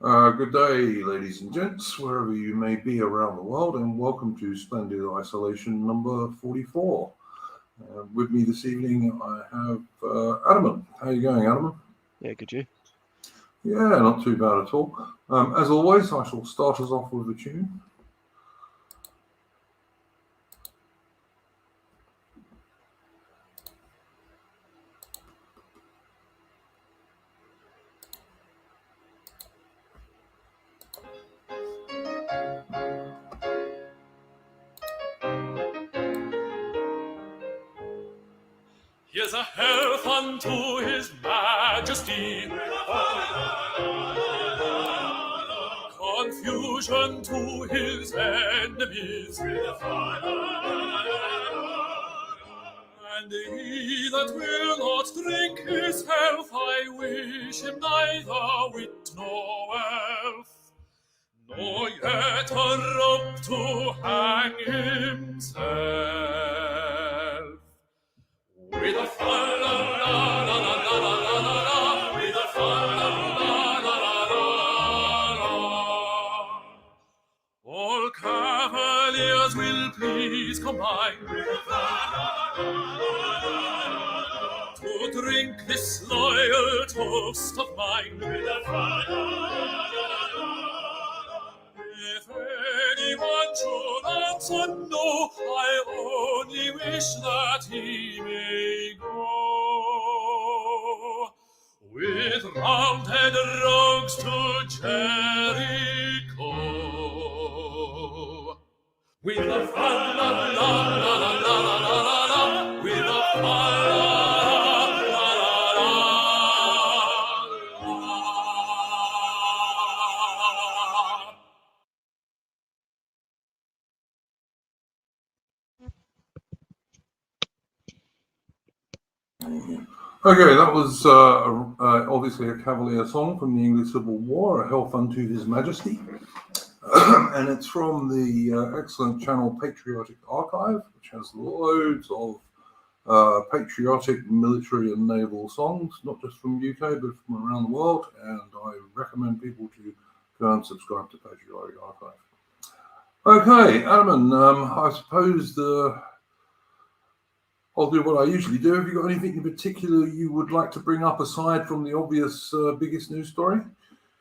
Good day, ladies and gents, wherever you may be around the world, and welcome to Splendid Isolation number 44. With me this evening, I have Adam. How are you going, Adam? Yeah, could you? Yeah, not too bad at all. As always, I shall start us off with a tune. Here's a health unto His Majesty, confusion to His enemies, and he that will not drink His health, I wish him neither wit nor wealth, nor yet a rope to hang himself. With a fa la la la la la la la la, with a fa la la la la la la. All cavaliers will please combine to drink this loyal toast of mine. If anyone should answer no, I only wish that he may go with mounted rogues to Jericho. With a fa la la la la la la la la, with a fa la la la la la. Okay, that was obviously a Cavalier song from the English Civil War, A Health Unto His Majesty. And it's from the excellent channel Patriotic Archive, which has loads of patriotic military and naval songs, not just from UK, but from around the world. And I recommend people to go and subscribe to Patriotic Archive. Okay, Adam, I suppose I'll do what I usually do. Have you got anything in particular you would like to bring up aside from the obvious biggest news story?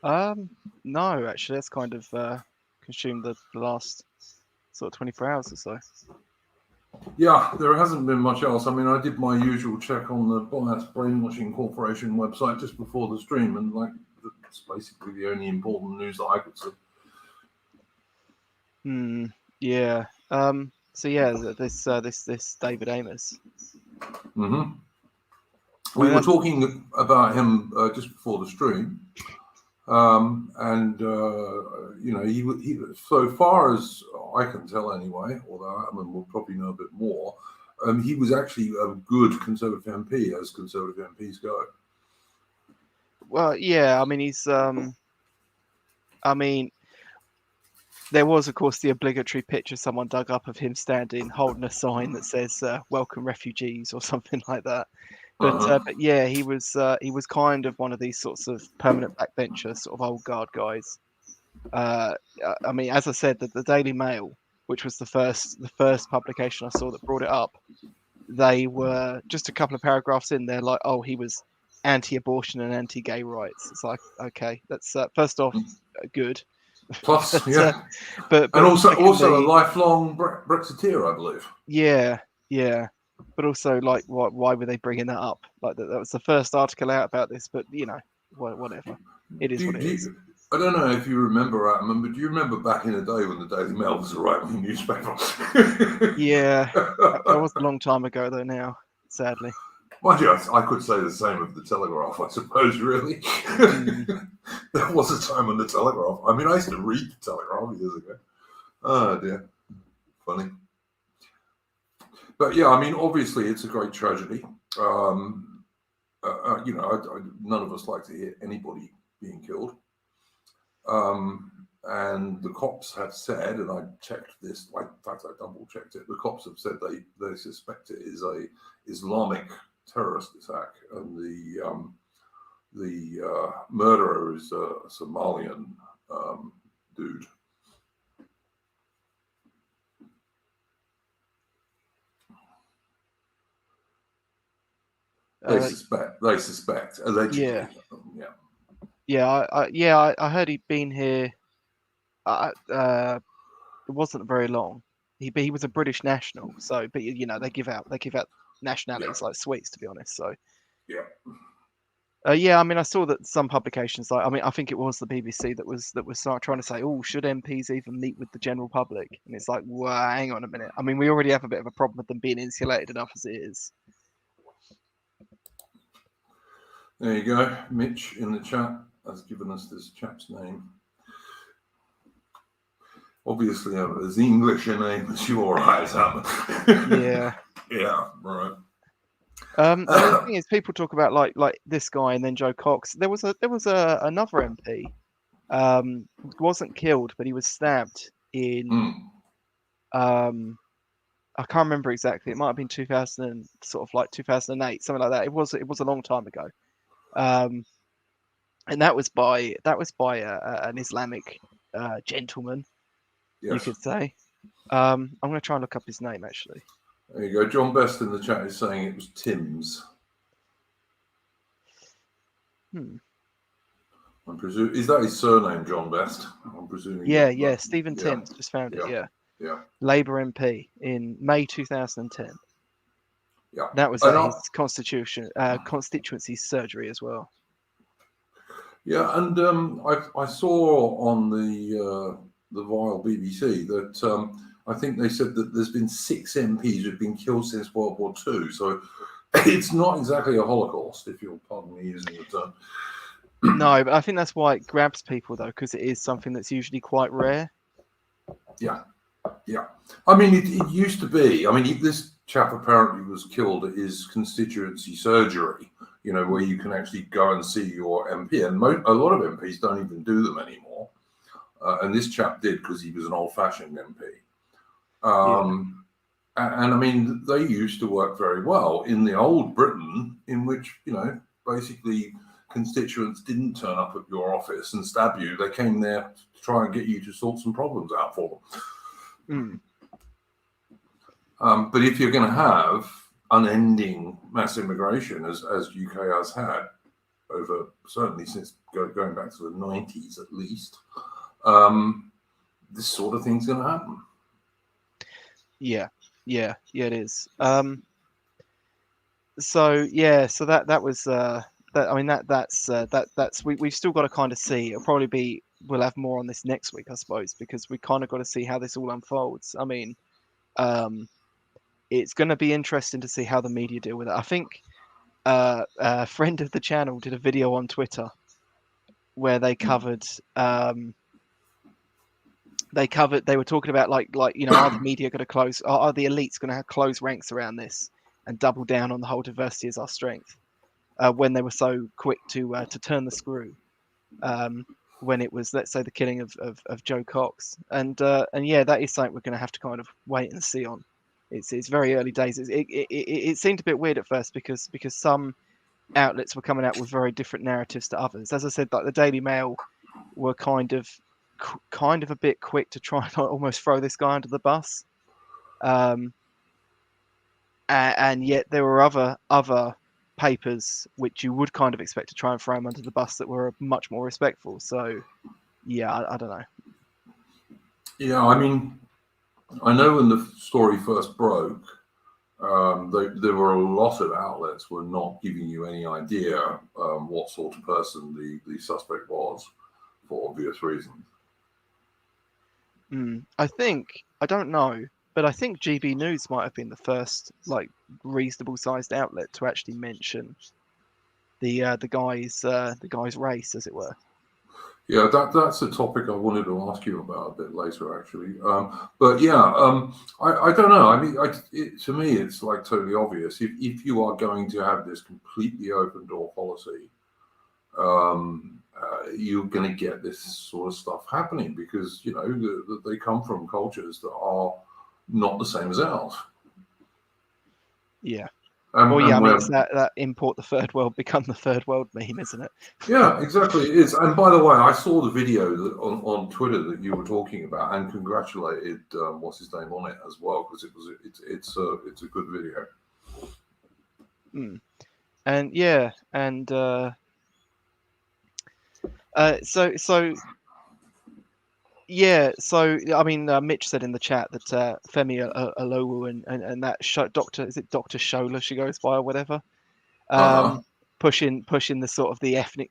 No, actually, that's kind of consumed the last sort of 24 hours or so. Yeah, there hasn't been much else. I mean, I did my usual check on the Bias Brainwashing Corporation website just before the stream, and it's basically the only important news that I could see. Yeah. So yeah, this David Amos. Mm-hmm. We were talking about him just before the stream, and you know, he so far as I can tell anyway, although Adam will probably know a bit more, he was actually a good Conservative MP, as Conservative MPs go. Well, yeah, I mean, he's there was, of course, the obligatory picture someone dug up of him standing holding a sign that says "Welcome refugees" or something like that. But yeah, he was kind of one of these sorts of permanent backbencher, sort of old guard guys. I mean, as I said, the Daily Mail, which was the first publication I saw that brought it up, they were just a couple of paragraphs in there, like, oh, he was anti-abortion and anti-gay rights. It's like, okay, that's first off good. Plus, yeah, but also secondly, a lifelong Brexiteer, I believe. Yeah. But also, like, why were they bringing that up? Like, that was the first article out about this. But you know, whatever. It is what it is. I don't know if you remember, Adam, but do you remember back in the day when the Daily Mail was a right-wing newspaper? Yeah, that was a long time ago, though. Now, sadly. Mind you, I could say the same of the Telegraph, I suppose, really. There was a time when the Telegraph... I mean, I used to read the Telegraph years ago. Oh, dear. Funny. But, yeah, I mean, obviously, it's a great tragedy. You know, none of us like to hear anybody being killed. And the cops have said, and I checked this, in fact, I double-checked it, the cops have said they suspect it is a Islamic terrorist attack, and the murderer is a Somalian dude. They suspect, allegedly. Yeah. I heard he'd been here. It wasn't very long. He was a British national. So, but you know, they give out nationalities like sweets, to be honest. So, Yeah. yeah, I mean, I saw that some publications, like, I mean, I think it was the BBC that was trying to say, oh, should MPs even meet with the general public? And it's like, well, hang on a minute. I mean, we already have a bit of a problem with them being insulated enough as it is. There you go. Mitch in the chat has given us this chap's name. Obviously, as English a name as your eyes have. Yeah. Yeah, right. The thing is, people talk about like this guy and then Joe Cox. There was another MP, wasn't killed, but he was stabbed in I can't remember exactly. It might have been 2008, something like that. It was a long time ago, and that was by an Islamic gentleman, Yes. you could say. I'm going to try and look up his name actually. There you go. John Best in the chat is saying it was Timms. I'm presuming, is that his surname, John Best? I'm presuming. Yeah, Stephen Timms, just found it. Yeah. Labour MP in May 2010. Yeah, that was his constituency surgery as well. Yeah, and I saw on the vile BBC that I think they said that there's been 6 MPs who've been killed since World War II. So it's not exactly a Holocaust, if you'll pardon me using the term. No, but I think that's why it grabs people, though, because it is something that's usually quite rare. Yeah. I mean, it used to be. I mean, this chap apparently was killed at his constituency surgery, you know, where you can actually go and see your MP. And a lot of MPs don't even do them anymore. And this chap did because he was an old-fashioned MP. And I mean, they used to work very well in the old Britain, in which, you know, basically constituents didn't turn up at your office and stab you. They came there to try and get you to sort some problems out for them. But if you're going to have unending mass immigration, as UK has had over, certainly since going back to the 90s at least, this sort of thing's going to happen. Yeah, it is. So that was that. I mean, that's we've still got to kind of see. We'll have more on this next week, I suppose, because we kind of got to see how this all unfolds. I mean, it's going to be interesting to see how the media deal with it. I think a friend of the channel did a video on Twitter where they covered. They were talking about like you know, are the media going to close? Are the elites going to close ranks around this and double down on the whole diversity is our strength? When they were so quick to turn the screw, when it was, let's say, the killing of Joe Cox, and yeah, that is something we're going to have to kind of wait and see on. It's very early days. It seemed a bit weird at first because some outlets were coming out with very different narratives to others. As I said, like the Daily Mail were kind of a bit quick to try and almost throw this guy under the bus, and yet there were other papers which you would kind of expect to try and throw him under the bus that were much more respectful. So yeah, I don't know. Yeah, I mean, I know when the story first broke, there were a lot of outlets were not giving you any idea what sort of person the suspect was, for obvious reasons. I don't know, but I think GB News might have been the first like reasonable sized outlet to actually mention the guy's race, as it were. Yeah, that's a topic I wanted to ask you about a bit later, actually. But yeah, I don't know. I mean, to me, it's like totally obvious. If you are going to have this completely open door policy, you're going to get this sort of stuff happening because, you know, they come from cultures that are not the same as ours. Yeah, Well, yeah, I And mean, where, it's that import the third world, become the third world meme, isn't it? yeah, exactly, it is. And by the way, I saw the video that on Twitter that you were talking about, and congratulated what's his name on it as well, because it's a good video. And yeah, and so yeah, so I mean, Mitch said in the chat that Femi Alowu and that Doctor, is it Dr. Shola she goes by or whatever, Uh-huh. pushing the sort of the ethnic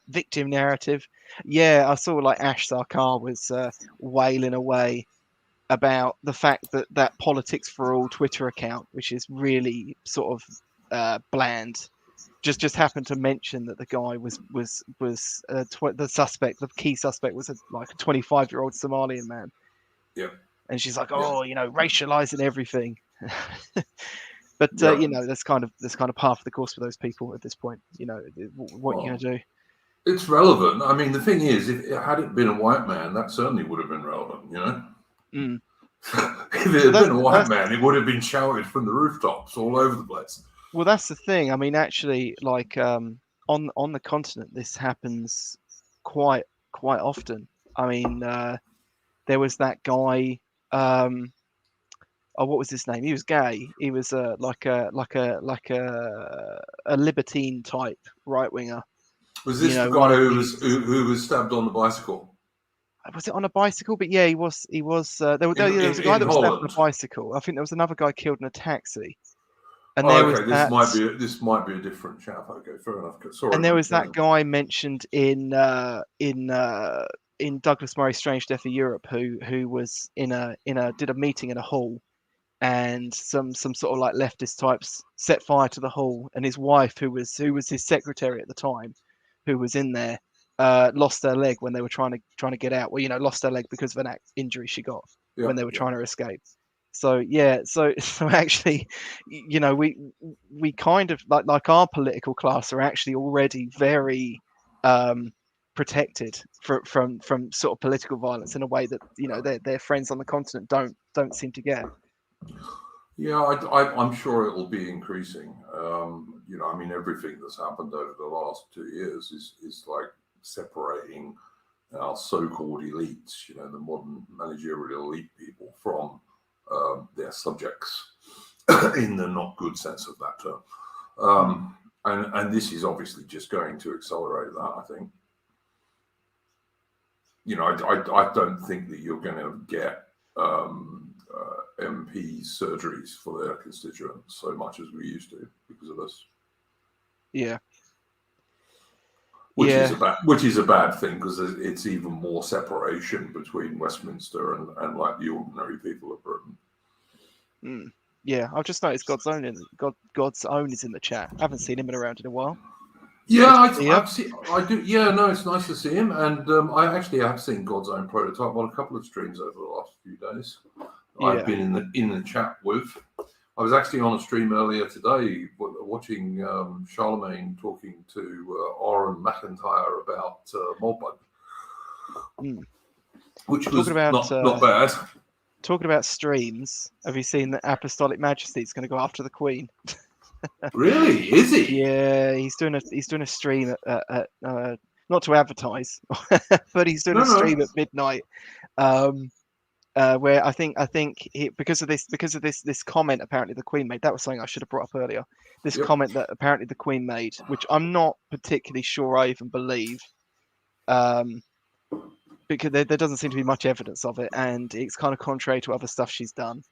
victim narrative. Yeah, I saw like Ash Sarkar was wailing away about the fact that that Politics for All Twitter account, which is really sort of bland, just happened to mention that the guy was the suspect, the key suspect was like a 25-year-old Somalian man. Yeah. And she's like, Yeah. oh, racializing everything. But Yeah. that's kind of par for the course for those people at this point. What are you going to do? It's relevant. I mean, the thing is, if it had it been a white man, that certainly would have been relevant. If it had been a white man, it would have been shouted from the rooftops all over the place. Well, that's the thing. I mean, actually, like on the continent, this happens quite often. I mean, there was that guy. Oh, what was his name? He was gay. He was like a libertine type right winger. Was this the guy who was stabbed on the bicycle? Was it on a bicycle? But yeah, he was. There was a guy that was stabbed on a bicycle. I think there was another guy killed in a taxi. And this might be a different chap. Okay, fair enough. Sorry. And there was that guy mentioned in Douglas Murray's Strange Death of Europe, who was did a meeting in a hall, and some sort of like leftist types set fire to the hall, and his wife, who was his secretary at the time, who was in there, lost her leg when they were trying to get out. Well, lost her leg because of an injury she got when they were trying to escape. So yeah, so actually, we kind of like our political class are actually already very protected from sort of political violence in a way that their friends on the continent don't seem to get. Yeah, I'm sure it will be increasing. I mean, everything that's happened over the last 2 years is like separating our so-called elites, the modern managerial elite people, from their subjects in the not good sense of that term. And this is obviously just going to accelerate that, I think. I don't think that you're going to get MPs surgeries for their constituents so much as we used to because of this. Yeah. Which is a bad thing, because it's even more separation between Westminster and like the ordinary people of Britain. Yeah, I've just noticed God's Own is in the chat. I haven't seen him around in a while. Yeah, I've seen. I do. Yeah, no, it's nice to see him, and I actually have seen God's Own prototype on a couple of streams over the last few days. Yeah. I've been in the chat with. I was actually on a stream earlier today watching Charlemagne talking to Oren McIntyre about Moldbug, which was not bad. Talking about streams, have you seen that Apostolic Majesty is going to go after the Queen? Really? Is he? Yeah, he's doing a stream at not to advertise, but he's doing a stream at midnight. Where I think because of this comment apparently the Queen made. That was something I should have brought up earlier. This comment that apparently the Queen made, which I'm not particularly sure I even believe, because there doesn't seem to be much evidence of it, and it's kind of contrary to other stuff she's done.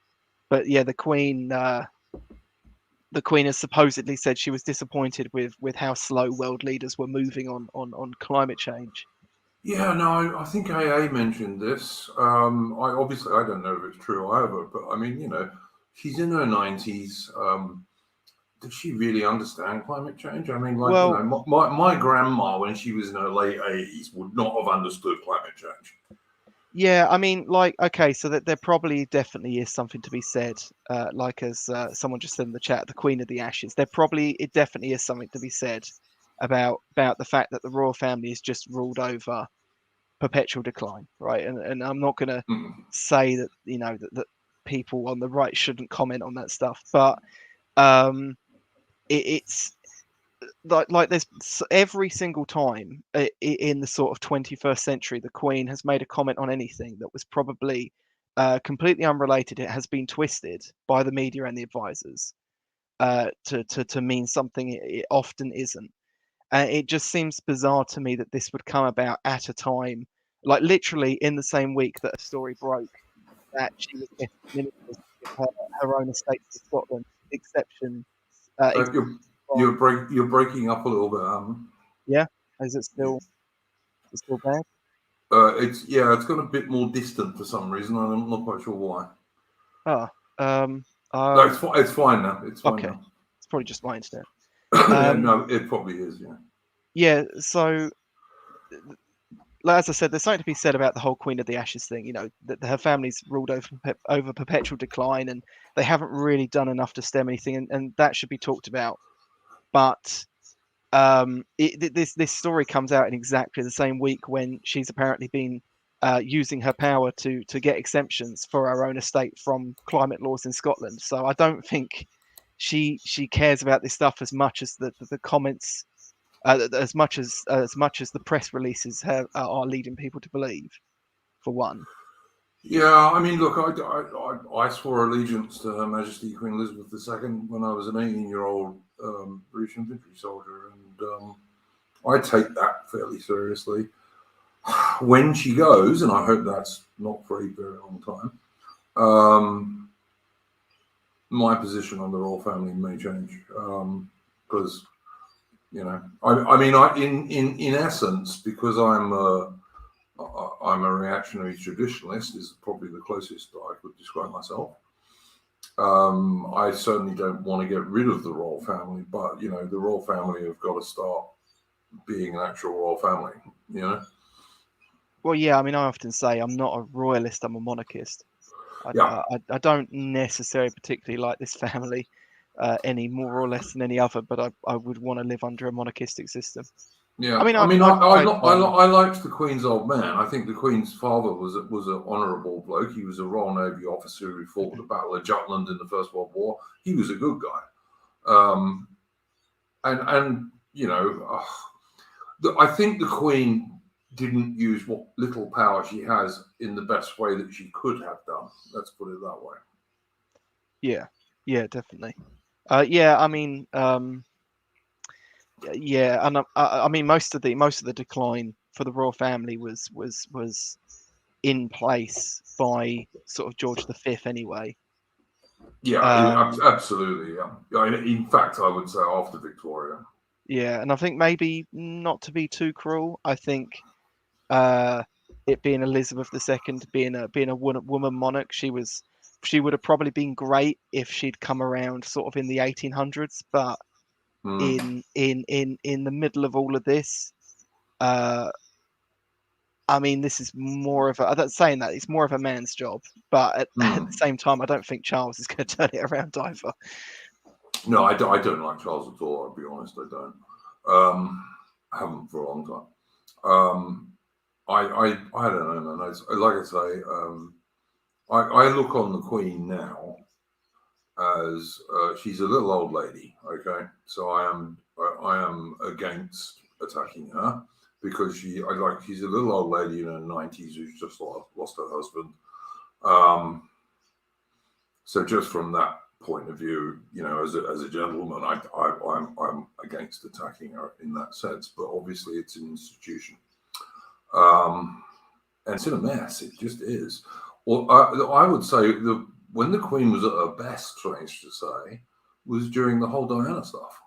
But yeah, the Queen has supposedly said she was disappointed with how slow world leaders were moving on climate change. Yeah, no, I think AA mentioned this. I don't know if it's true either, but I mean, she's in her 90s. Does she really understand climate change? I mean, my grandma, when she was in her late 80s, would not have understood climate change. Yeah, I mean, okay, so that there probably definitely is something to be said. As someone just said in the chat, the Queen of the Ashes. It definitely is something to be said about the fact that the royal family is just ruled over perpetual decline, right? And I'm not going to say that that people on the right shouldn't comment on that stuff, but it's like there's every single time in the sort of 21st century the Queen has made a comment on anything that was probably completely unrelated. It has been twisted by the media and the advisors to mean something it often isn't. It just seems bizarre to me that this would come about at a time, like literally in the same week that a story broke that she was getting ministers to give her own estate to Scotland, exception. Uh, you're you're breaking up a little bit. Yeah, is it still bad? It's got a bit more distant for some reason. I'm not quite sure why. Oh, No, it's fine now. It's fine okay. now. It's probably just my internet. Yeah, no, it probably is. Yeah. Yeah. So, as I said, there's something to be said about the whole Queen of the Ashes thing. You know, that her family's ruled over perpetual decline, and they haven't really done enough to stem anything, and that should be talked about. But this story comes out in exactly the same week when she's apparently been using her power to get exemptions for her own estate from climate laws in Scotland. So I don't think she cares about this stuff as much as the comments, as much as the press releases are leading people to believe. For one. Yeah, I mean, look, I swore allegiance to Her Majesty Queen Elizabeth II when I was an 18-year-old British infantry soldier, and I take that fairly seriously. When she goes, and I hope that's not for a very long time, my position on the royal family may change because, you know, in essence, because I'm a reactionary traditionalist is probably the closest I could describe myself. I certainly don't want to get rid of the royal family, but you know, the royal family have got to start being an actual royal family. You know. Well, yeah. I mean, I often say I'm not a royalist. I'm a monarchist. I don't necessarily particularly like this family any more or less than any other, but I would want to live under a monarchistic system. Yeah, I mean, I liked the Queen's old man. I think the Queen's father was an honourable bloke. He was a Royal Navy officer who fought the Battle of Jutland in the First World War. He was a good guy, and you know, I think the Queen didn't use what little power she has in the best way that she could have done. Let's put it that way. Yeah, definitely. Yeah, I mean, yeah, and I mean, most of the decline for the royal family was in place by sort of George V anyway. Yeah, absolutely. Yeah. In fact, I would say after Victoria. Yeah, and I think maybe not to be too cruel, I think it being Elizabeth II, being a woman monarch, she would have probably been great if she'd come around sort of in the 1800s, but in the middle of all of this, I mean, this is more of a. I'm not saying that it's more of a man's job, but at the same time, I don't think Charles is going to turn it around either. No, I don't like Charles at all. I'll be honest, I don't. I haven't for a long time. I don't know, man. Like I say, I look on the Queen now as she's a little old lady. Okay, so I am against attacking her because she's a little old lady in her 90s who's just lost her husband. So just from that point of view, you know, as a gentleman, I'm against attacking her in that sense. But obviously, it's an institution, and it's in a mess. It just is. Well, I would say when the Queen was at her best, strange to say, was during the whole Diana stuff,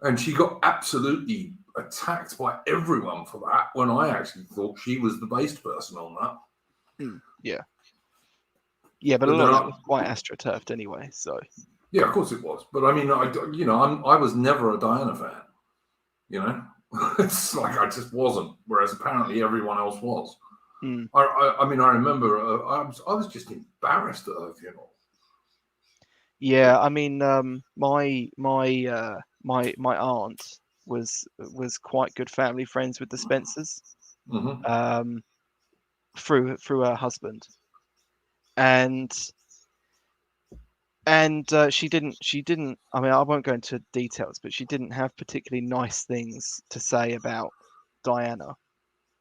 and she got absolutely attacked by everyone for that. When I actually thought she was the based person on that. Yeah. Yeah, but a lot of that was quite astroturfed anyway. So yeah, of course it was. But I mean, I was never a Diana fan. You know, it's like I just wasn't. Whereas apparently everyone else was. I mean, I remember I was just embarrassed at her funeral. Yeah, I mean, my aunt was quite good family friends with the Spencers, through her husband, and And she didn't. I mean, I won't go into details, but she didn't have particularly nice things to say about Diana.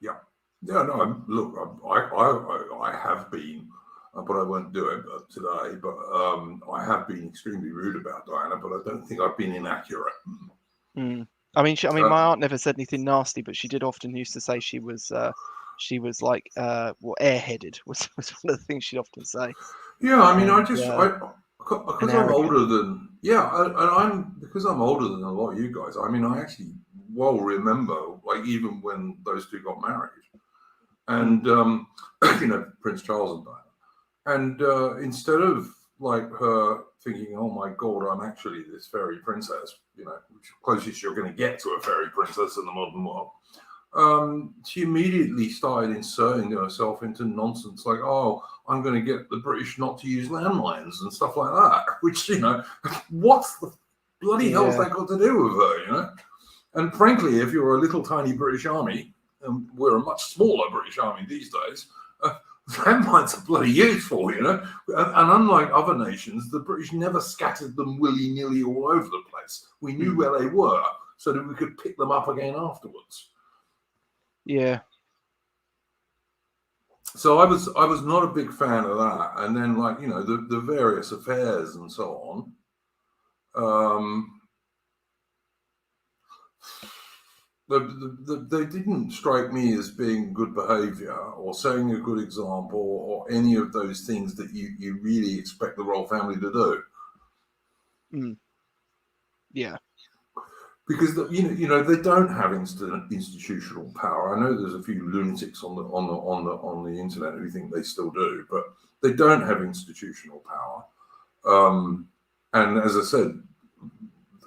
Yeah. No. Look, I have been, but I won't do it today. But I have been extremely rude about Diana, but I don't think I've been inaccurate. Mm. I mean, my aunt never said anything nasty, but she did often used to say she was like airheaded was one of the things she'd often say. Yeah, I mean, And, because I'm arrogant. older than because I'm older than a lot of you guys. I mean, I actually well remember, like, even when those two got married, and Prince Charles and Diana, and instead of like her thinking, "Oh my God, I'm actually this fairy princess," which is closest you're going to get to a fairy princess in the modern world. She immediately started inserting herself into nonsense like, "Oh, I'm going to get the British not to use landmines and stuff like that," which, what's the bloody hell's that got to do with her, And frankly, if you're a little tiny British army, and we're a much smaller British army these days, landmines are bloody useful, And unlike other nations, the British never scattered them willy-nilly all over the place. We knew where they were so that we could pick them up again afterwards. Yeah. So I was not a big fan of that, and then the various affairs and so on. They didn't strike me as being good behaviour or setting a good example or any of those things that you really expect the royal family to do. Yeah. Because they don't have institutional power. I know there's a few lunatics on the internet who think they still do, but they don't have institutional power. And as I said,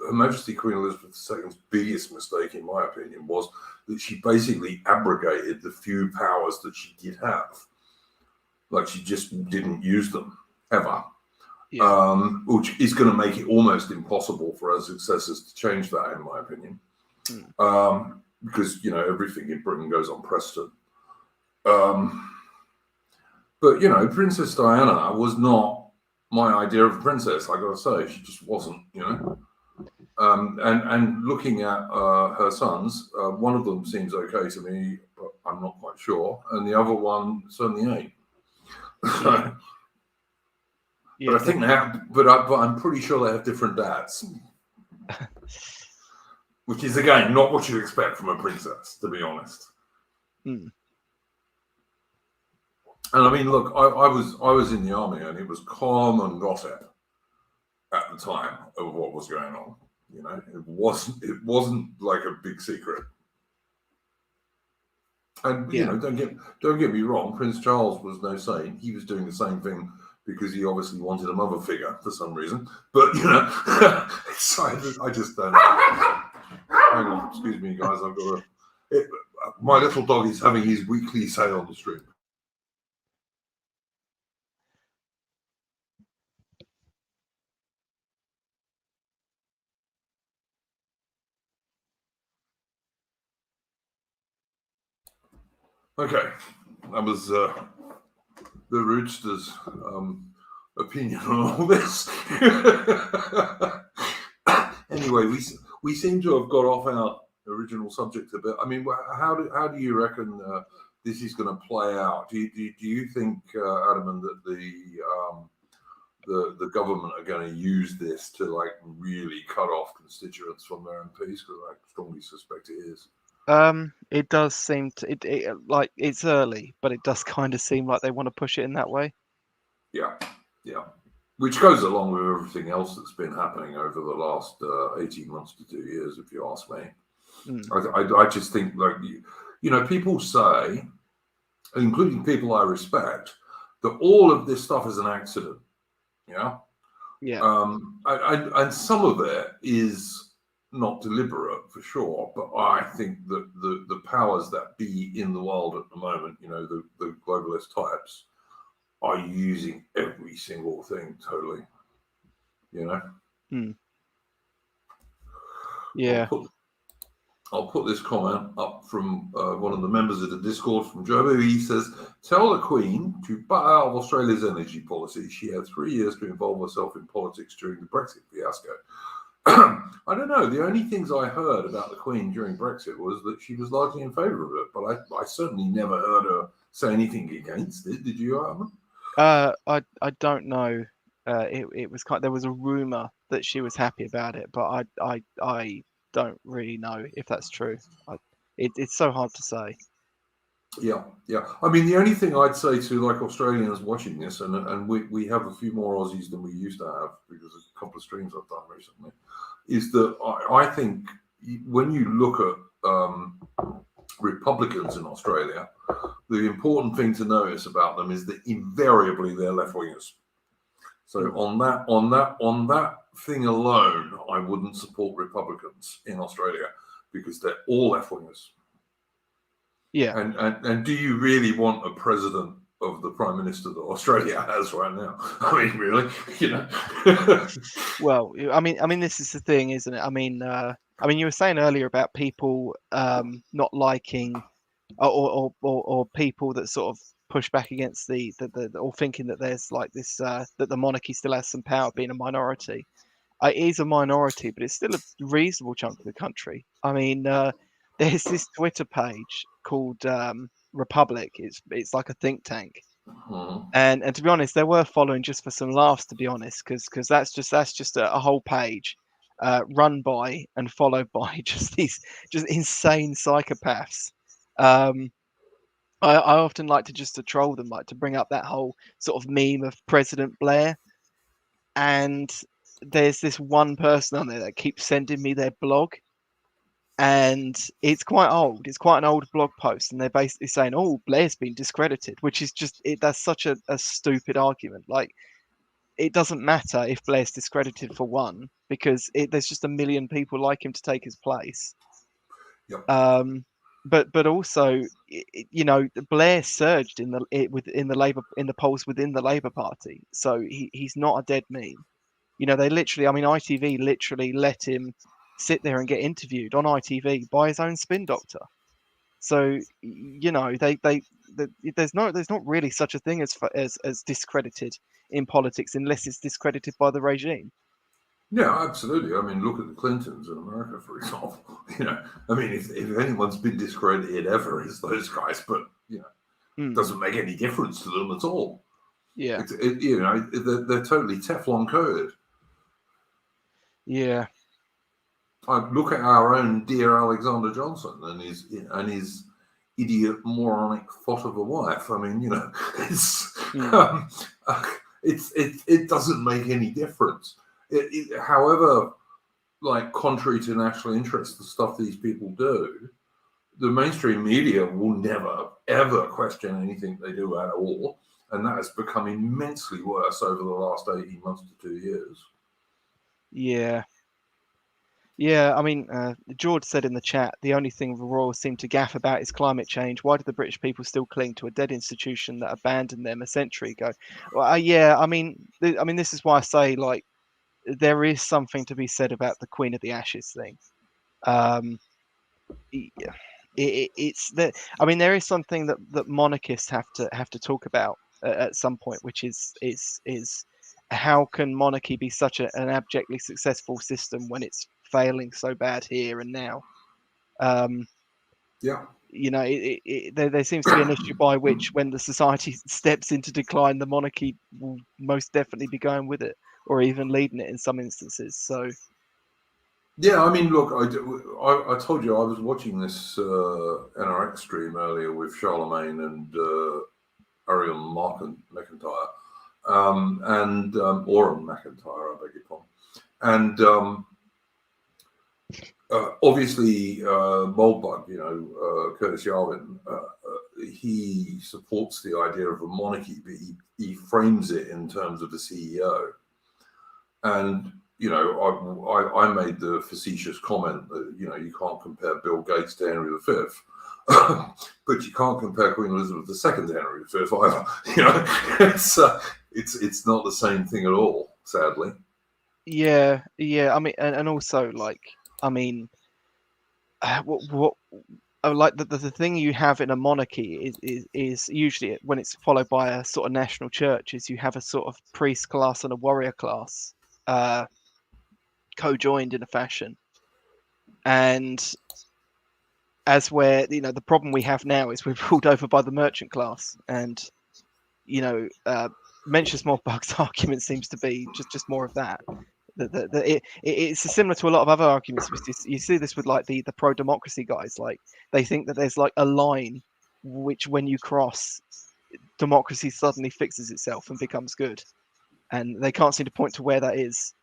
Her Majesty Queen Elizabeth II's biggest mistake, in my opinion, was that she basically abrogated the few powers that she did have. Like, she just didn't use them ever. Yeah. Which is going to make it almost impossible for her successors to change that, in my opinion. Because, everything in Britain goes on precedent. But, Princess Diana was not my idea of a princess, I got to say. She just wasn't, And looking at her sons, one of them seems okay to me, but I'm not quite sure. And the other one certainly ain't. Yeah. But I think they have, but I'm pretty sure they have different dads. Which is, again, not what you expect from a princess, to be honest. And I mean, look, I was in the army, and it was common gossip at the time of what was going on. It wasn't like a big secret. And don't get me wrong, Prince Charles was no saint. He was doing the same thing because he obviously wanted a mother figure for some reason. But I just don't know. Hang on, excuse me, guys. I've got my little dog is having his weekly say on the street. Okay, that was the Rootster's opinion on all this. Anyway, we seem to have got off our original subject a bit. I mean, how do you reckon this is going to play out? Do you think, Adam, that the government are going to use this to really cut off constituents from their MPs? Because I strongly suspect it is. It does seem to it's early, but it does kind of seem like they want to push it in that way. Yeah. Which goes along with everything else that's been happening over the last 18 months to 2 years, if you ask me. I just think, people say, including people I respect, that all of this stuff is an accident. Yeah. And some of it is not deliberate, for sure, but I think that the powers that be in the world at the moment, the globalist types, are using every single thing totally. Yeah. I'll put this comment up from one of the members of the Discord from Jobo. He says, tell the Queen to butt out of Australia's energy policy. She had 3 years to involve herself in politics during the Brexit fiasco. I don't know. The only things I heard about the Queen during Brexit was that she was largely in favour of it, but I certainly never heard her say anything against it. Did you, Armin? I don't know. It was there was a rumor that she was happy about it, but I don't really know if that's true. It's so hard to say. Yeah. I mean, the only thing I'd say to like Australians watching this, and we have a few more Aussies than we used to have because of a couple of streams I've done recently, is that I think when you look at Republicans in Australia, the important thing to notice about them is that invariably they're left wingers. So on that thing alone, I wouldn't support Republicans in Australia because they're all left wingers. Yeah. And do you really want a president of the Prime Minister that Australia has right now? I mean, really, Well, I mean, this is the thing, isn't it? I mean, you were saying earlier about people not liking or people that sort of push back against the or thinking that there's like this that the monarchy still has some power, being a minority. It is a minority, but it's still a reasonable chunk of the country. I mean, there's this Twitter page called Republic. It's like a think tank, and to be honest, they're worth following just for some laughs. To be honest, because that's just a whole page run by and followed by just these just insane psychopaths. I often like to just to troll them, like to bring up that whole sort of meme of President Blair. And there's this one person on there that keeps sending me their blog. And it's quite old. It's quite an old blog post. And they're basically saying, oh, Blair's been discredited, which is just, that's such a stupid argument. Like, it doesn't matter if Blair's discredited for one, because there's just a million people like him to take his place. Yep. But also, Blair surged in the polls within the Labour Party, so he's not a dead meme. They literally, I mean, ITV literally let him sit there and get interviewed on ITV by his own spin doctor. So there's not really such a thing as discredited in politics unless it's discredited by the regime. Yeah, absolutely. I mean, look at the Clintons in America, for example. I mean, if anyone's been discredited ever, it's those guys. But it doesn't make any difference to them at all. Yeah, they're totally Teflon coated. Yeah. Look at our own dear Alexander Johnson and his idiot moronic thought of a wife. I mean, it doesn't make any difference. However, like contrary to national interest, the stuff these people do, the mainstream media will never ever question anything they do at all, and that has become immensely worse over the last 18 months to 2 years. Yeah, I mean, George said in the chat, the only thing the royals seem to gaff about is climate change. Why do the British people still cling to a dead institution that abandoned them a century ago? Well, yeah, I mean, this is why I say, like, there is something to be said about the Queen of the Ashes thing. It's that, I mean, there is something that monarchists have to talk about at some point, which is how can monarchy be such an abjectly successful system when it's failing so bad here and now? There seems to be an issue by which, when the society steps into decline, the monarchy will most definitely be going with it, or even leading it in some instances. So, yeah, I mean, look, I told you I was watching this NRX stream earlier with Charlemagne and Ariel McIntyre, and Oren McIntyre, I beg your pardon, and obviously Moldbug, Curtis Yarvin, he supports the idea of a monarchy, but he frames it in terms of the CEO. And I made the facetious comment that you can't compare Bill Gates to Henry V, but you can't compare Queen Elizabeth II to Henry V either. It's not the same thing at all, sadly. Yeah. I mean, and also, like, I mean, what like the thing you have in a monarchy is usually when it's followed by a sort of national church is you have a sort of priest class and a warrior class co-joined in a fashion. And as where the problem we have now is we're ruled over by the merchant class, and Mencius Smallbugs' argument seems to be just more of that. It's similar to a lot of other arguments. You see this with like the pro-democracy guys. Like they think that there's like a line which when you cross, democracy suddenly fixes itself and becomes good, and they can't seem to point to where that is.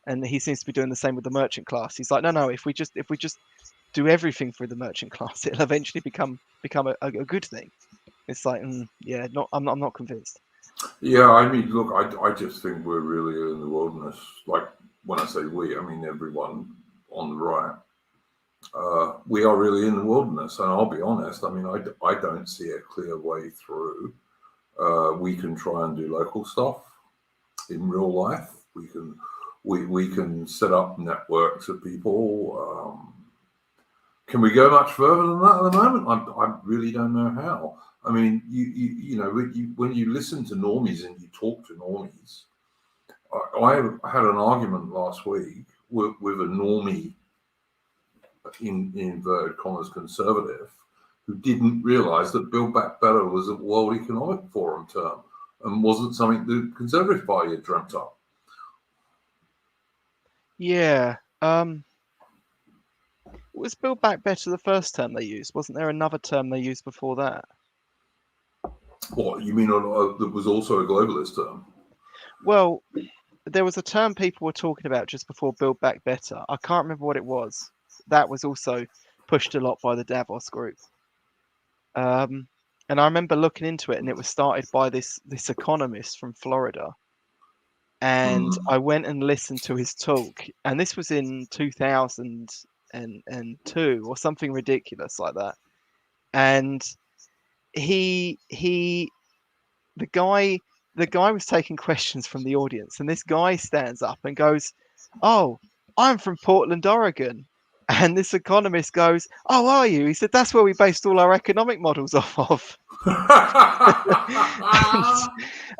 And he seems to be doing the same with the merchant class. He's like, no, if we just do everything for the merchant class, it'll eventually become a good thing. It's like, yeah, I'm not convinced. Yeah, I mean, look, I just think we're really in the wilderness. Like when I say we, I mean everyone on the right. We are really in the wilderness, and I'll be honest. I mean, I don't see a clear way through. We can try and do local stuff in real life. We can set up networks of people. Can we go much further than that at the moment? I really don't know how. I mean, when you listen to normies and you talk to normies, I had an argument last week with a normie in inverted commas conservative who didn't realise that Build Back Better was a World Economic Forum term and wasn't something the Conservative Party had dreamt up. Yeah. Was Build Back Better the first term they used? Wasn't there another term they used before that? What, you mean that was also a globalist term? Well, there was a term people were talking about just before Build Back Better. I can't remember what it was. That was also pushed a lot by the Davos group. And I remember looking into it, and it was started by this economist from Florida. And I went and listened to his talk, and this was in 2002 or something ridiculous like that. And the guy was taking questions from the audience, and this guy stands up and goes, "Oh, I'm from Portland, Oregon." And this economist goes, "Oh, are you?" He said, "That's where we based all our economic models off of."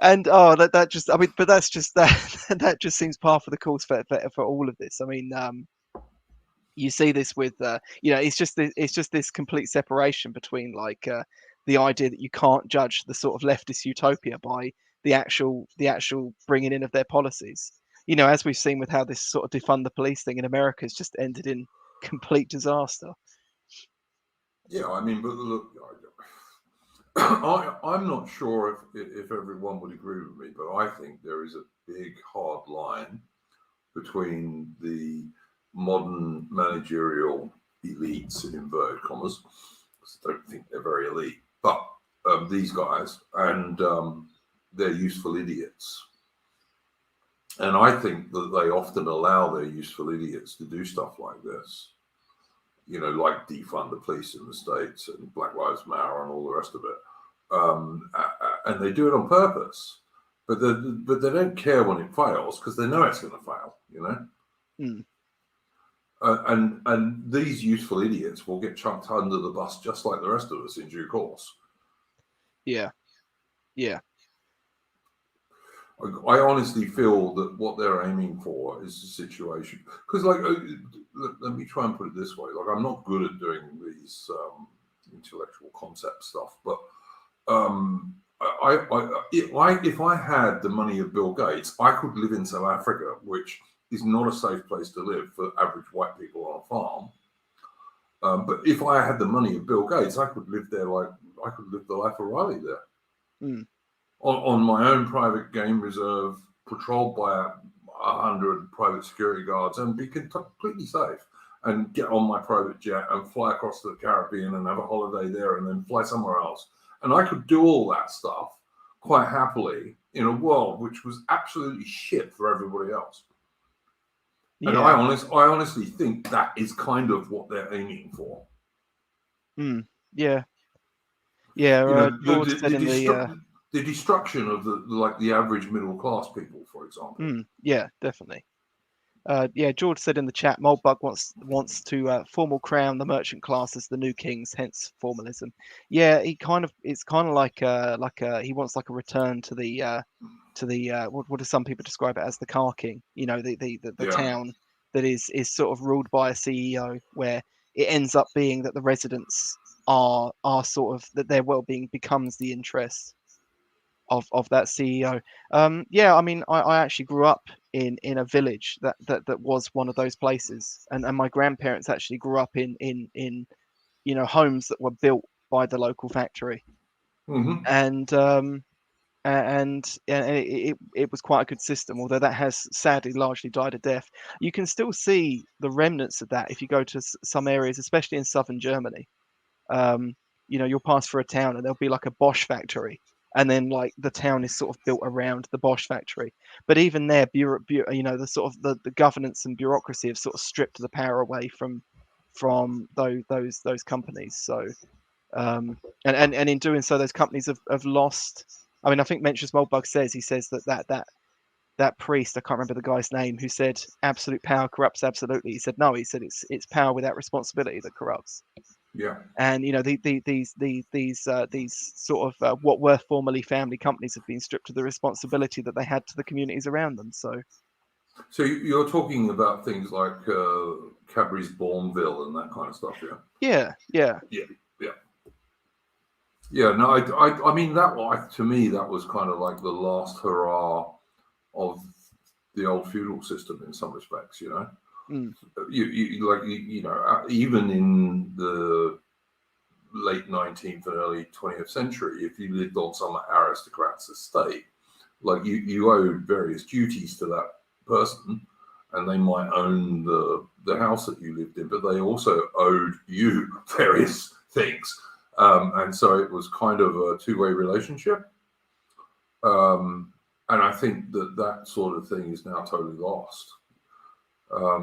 and that just, I mean, but that's just that just seems par for the course for all of this. I mean, you see this with it's just this complete separation between like the idea that you can't judge the sort of leftist utopia by the actual bringing in of their policies. As we've seen with how this sort of defund the police thing in America has just ended in complete disaster. Yeah, I mean, but look, I'm not sure if everyone would agree with me, but I think there is a big hard line between the modern managerial elites in inverted commas. I don't think they're very elite, but these guys and they're useful idiots. And I think that they often allow their useful idiots to do stuff like this, like defund the police in the States and Black Lives Matter and all the rest of it. And they do it on purpose, but they don't care when it fails because they know it's going to fail, And these useful idiots will get chucked under the bus just like the rest of us in due course. Yeah. I honestly feel that what they're aiming for is a situation because, like, let me try and put it this way: like, I'm not good at doing these intellectual concept stuff, but if I had the money of Bill Gates, I could live in South Africa, which is not a safe place to live for average white people on a farm. But if I had the money of Bill Gates, I could live there I could live the life of Riley there. On my own private game reserve, patrolled by 100 private security guards, and be completely safe, and get on my private jet and fly across the Caribbean and have a holiday there and then fly somewhere else. And I could do all that stuff quite happily in a world which was absolutely shit for everybody else. Yeah. And I honestly think that is kind of what they're aiming for. Yeah. George said in the destruction of the average middle class people, for example. Yeah, definitely. George said in the chat, Moldbug wants to formal crown the merchant class as the new kings, hence formalism. Yeah, it's kind of like he wants like a return to the what do some people describe it as, the car king? You know, the Yeah. town that is sort of ruled by a CEO, where it ends up being that the residents are sort of, that their well-being becomes the interest of that CEO. I mean, I actually grew up in a village that was one of those places, and my grandparents actually grew up in homes that were built by the local factory, Mm-hmm. and it was quite a good system, although that has sadly largely died a death. You can still see the remnants of that if you go to some areas, especially in southern Germany. You'll pass through a town and there'll be like a Bosch factory, and then like the town is sort of built around the Bosch factory. But even there, the sort of the governance and bureaucracy have sort of stripped the power away from those companies. So and in doing so, those companies have lost. I mean, I think Mencius Moldbug says that priest, I can't remember the guy's name, who said absolute power corrupts absolutely. He said no. He said it's power without responsibility that corrupts. Yeah. And these sort of what were formerly family companies have been stripped of the responsibility that they had to the communities around them. So you're talking about things like Cadbury's Bourneville and that kind of stuff, yeah? Yeah. No, I mean, that, to me, that was kind of like the last hurrah of the old feudal system in some respects, you know. Mm. Even in the late 19th and early 20th century, if you lived on some aristocrat's estate, like you owed various duties to that person, and they might own the house that you lived in, but they also owed you various things. And so it was kind of a two-way relationship. And I think that sort of thing is now totally lost. I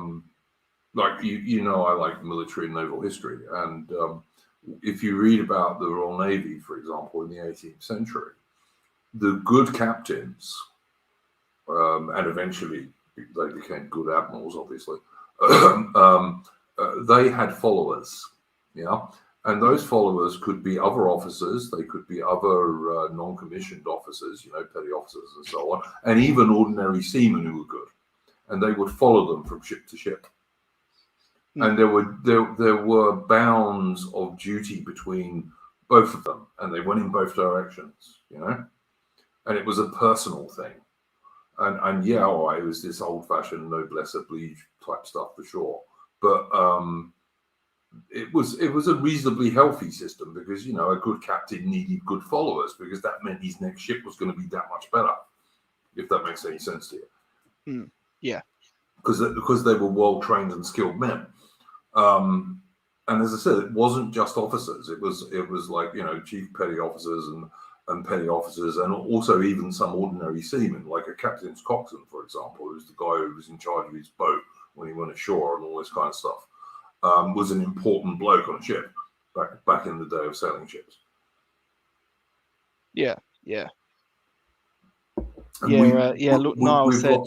like military and naval history. And if you read about the Royal Navy, for example, in the 18th century, the good captains, and eventually they became good admirals, obviously, they had followers, and those followers could be other officers, they could be other non-commissioned officers, petty officers and so on, and even ordinary seamen who were good, and they would follow them from ship to ship. And there were bounds of duty between both of them, and they went in both directions, and it was a personal thing. And it was this old-fashioned noblesse oblige type stuff for sure, but it was a reasonably healthy system, because a good captain needed good followers, because that meant his next ship was going to be that much better, if that makes any sense to you. Yeah, because they were well-trained and skilled men. And as I said, it wasn't just officers. It was like, chief petty officers and petty officers, and also even some ordinary seamen, like a captain's coxswain, for example, who's the guy who was in charge of his boat when he went ashore and all this kind of stuff, was an important bloke on a ship back in the day of sailing ships. Yeah. And Niall said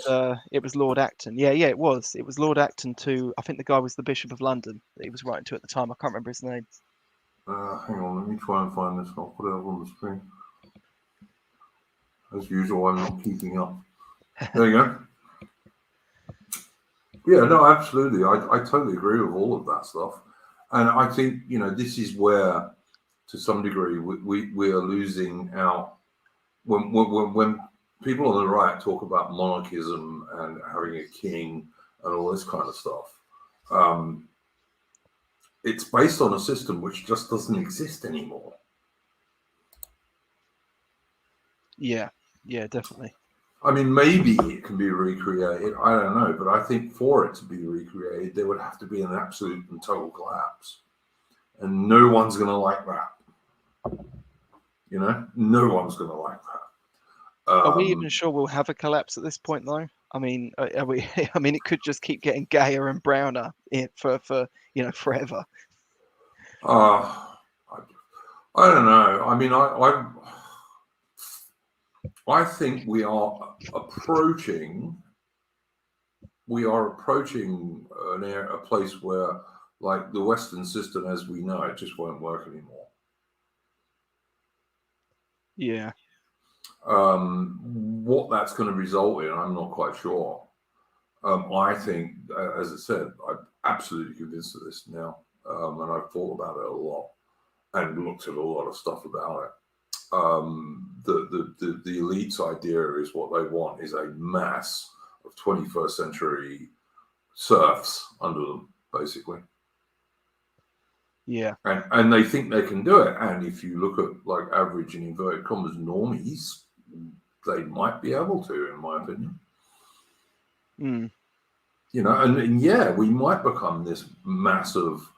it was Lord Acton. Yeah, it was. It was Lord Acton I think the guy was the Bishop of London that he was writing to at the time. I can't remember his name. Hang on, let me try and find this. I'll put it up on the screen. As usual, I'm not keeping up. There you go. Yeah, no, absolutely. I totally agree with all of that stuff. And I think, this is where, to some degree, we are losing out. When people on the right talk about monarchism and having a king and all this kind of stuff, it's based on a system which just doesn't exist anymore. Yeah, definitely. I mean, maybe it can be recreated. I don't know, but I think for it to be recreated, there would have to be an absolute and total collapse, and no one's going to like that. No one's going to like that. Are we even sure we'll have a collapse at this point, though? I mean, are we? I mean, it could just keep getting gayer and browner for forever. I don't know. I mean, I think we are approaching we are approaching a place where, like, the Western system as we know it just won't work anymore. Yeah. What that's going to result in, I'm not quite sure. I think, as I said, I'm absolutely convinced of this now, and I've thought about it a lot and looked at a lot of stuff about it. The elite's idea is what they want is a mass of 21st century serfs under them, basically. Yeah. And they think they can do it. And if you look at, like, average and inverted commas normies, they might be able to, in my opinion. You know, and yeah, we might become this mass of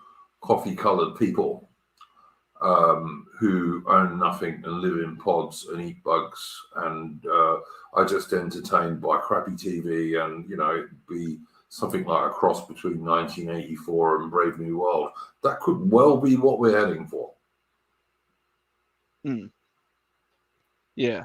coffee-colored people who own nothing and live in pods and eat bugs and are just entertained by crappy TV, and, you know, it'd be something like a cross between 1984 and Brave New World. That could well be what we're heading for. Yeah.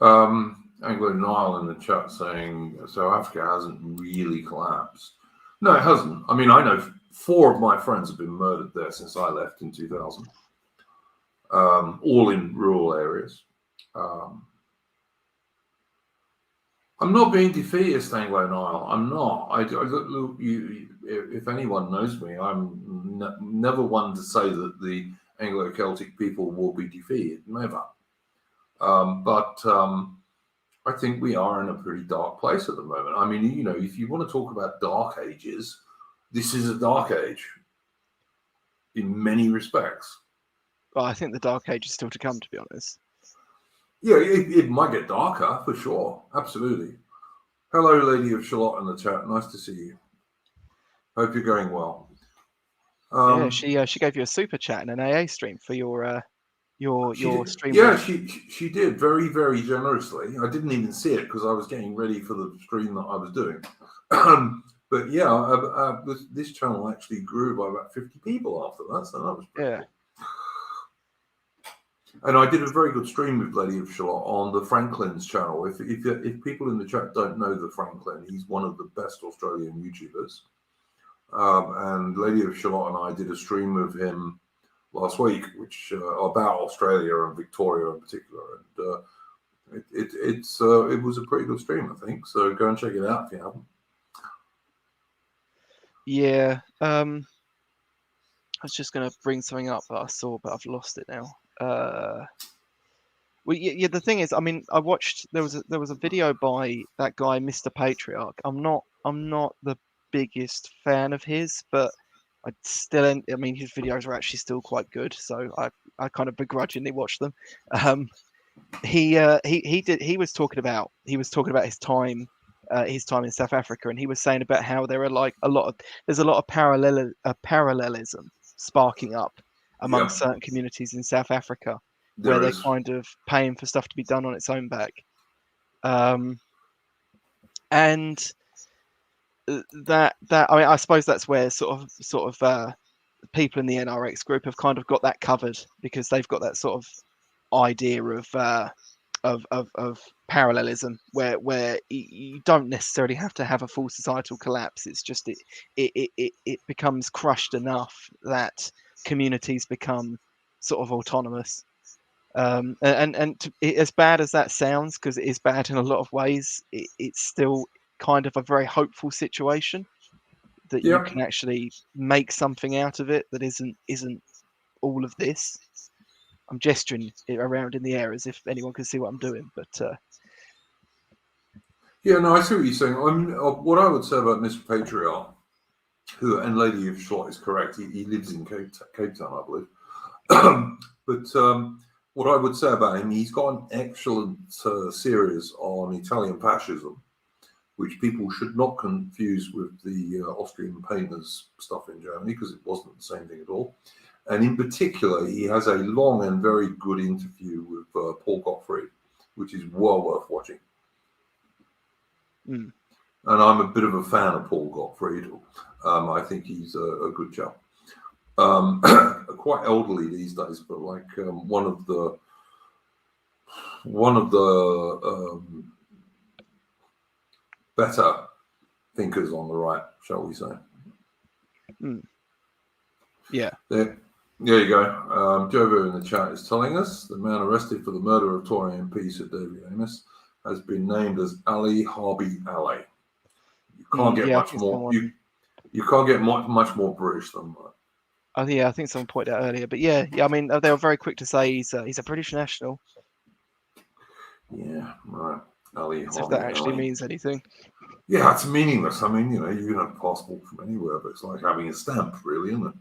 Anglo Nile in the chat saying South Africa hasn't really collapsed. No, it hasn't. I mean, I know 4 of my friends have been murdered there since I left in 2000, all in rural areas. I'm not being defeatist, Anglo Nile. I'm not. If anyone knows me, I'm never one to say that the Anglo-Celtic people will be defeated. Never. But I think we are in a pretty dark place at the moment. I mean, you know, if you want to talk about dark ages, this is a dark age in many respects. Well, I think the dark age is still to come, to be honest. Yeah, it might get darker for sure. Absolutely. Hello, Lady of Shalott in the chat. Nice to see you. Hope you're going well. Yeah, she gave you a super chat and an AA stream for your stream. Yeah, she did very, very generously. I didn't even see it because I was getting ready for the stream that I was doing. But yeah, this channel actually grew by about 50 people after that, so that was pretty cool. And I did a very good stream with Lady of Shalott on the Franklin's channel. If people in the chat don't know the Franklin, he's one of the best Australian YouTubers. And Lady of Shalott and I did a stream with him last week, which about Australia and Victoria in particular. And it was a pretty good stream, I think. So go and check it out if you haven't. Yeah. I was just going to bring something up that I saw, but I've lost it now. Well, yeah. The thing is, I mean, I watched. There was a video by that guy, Mr. Patriarch. I'm not the biggest fan of his, but I mean, his videos are actually still quite good, so I kind of begrudgingly watch them. He was talking about his time in South Africa, and he was saying about how there are like there's a lot of parallelism sparking up among certain communities in South Africa, where they're kind of paying for stuff to be done on its own back, and that I mean, I suppose that's where sort of people in the NRX group have kind of got that covered, because they've got that sort of idea of parallelism where you don't necessarily have to have a full societal collapse. It's just it becomes crushed enough that communities become sort of autonomous. As bad as that sounds, because it is bad in a lot of ways, it's still kind of a very hopeful situation that you can actually make something out of it that isn't all of this. I'm gesturing it around in the air as if anyone can see what I'm doing, but yeah, no, I see what you're saying. What I would say about Mr. Patriarch, and Lady of Shalott is correct. He lives in Cape Town, I believe. But what I would say about him, he's got an excellent series on Italian fascism, which people should not confuse with the Austrian painters stuff in Germany, because it wasn't the same thing at all. And in particular, he has a long and very good interview with Paul Gottfried, which is well worth watching. And I'm a bit of a fan of Paul Gottfried. I think he's a good chap. Quite elderly these days, but like one of the better thinkers on the right, shall we say. Yeah. There you go. Jovo in the chat is telling us the man arrested for the murder of Tory MP Sir David Amos has been named as Ali Harbi Ali. You can't get much more. You can't get much more British than that. I think someone pointed out earlier, but yeah. I mean, they were very quick to say he's a British national. Yeah, right. Ali As if Harbi that actually Ali. means anything. Yeah, it's meaningless. I mean, you can have a passport from anywhere, but it's like having a stamp, really, isn't it?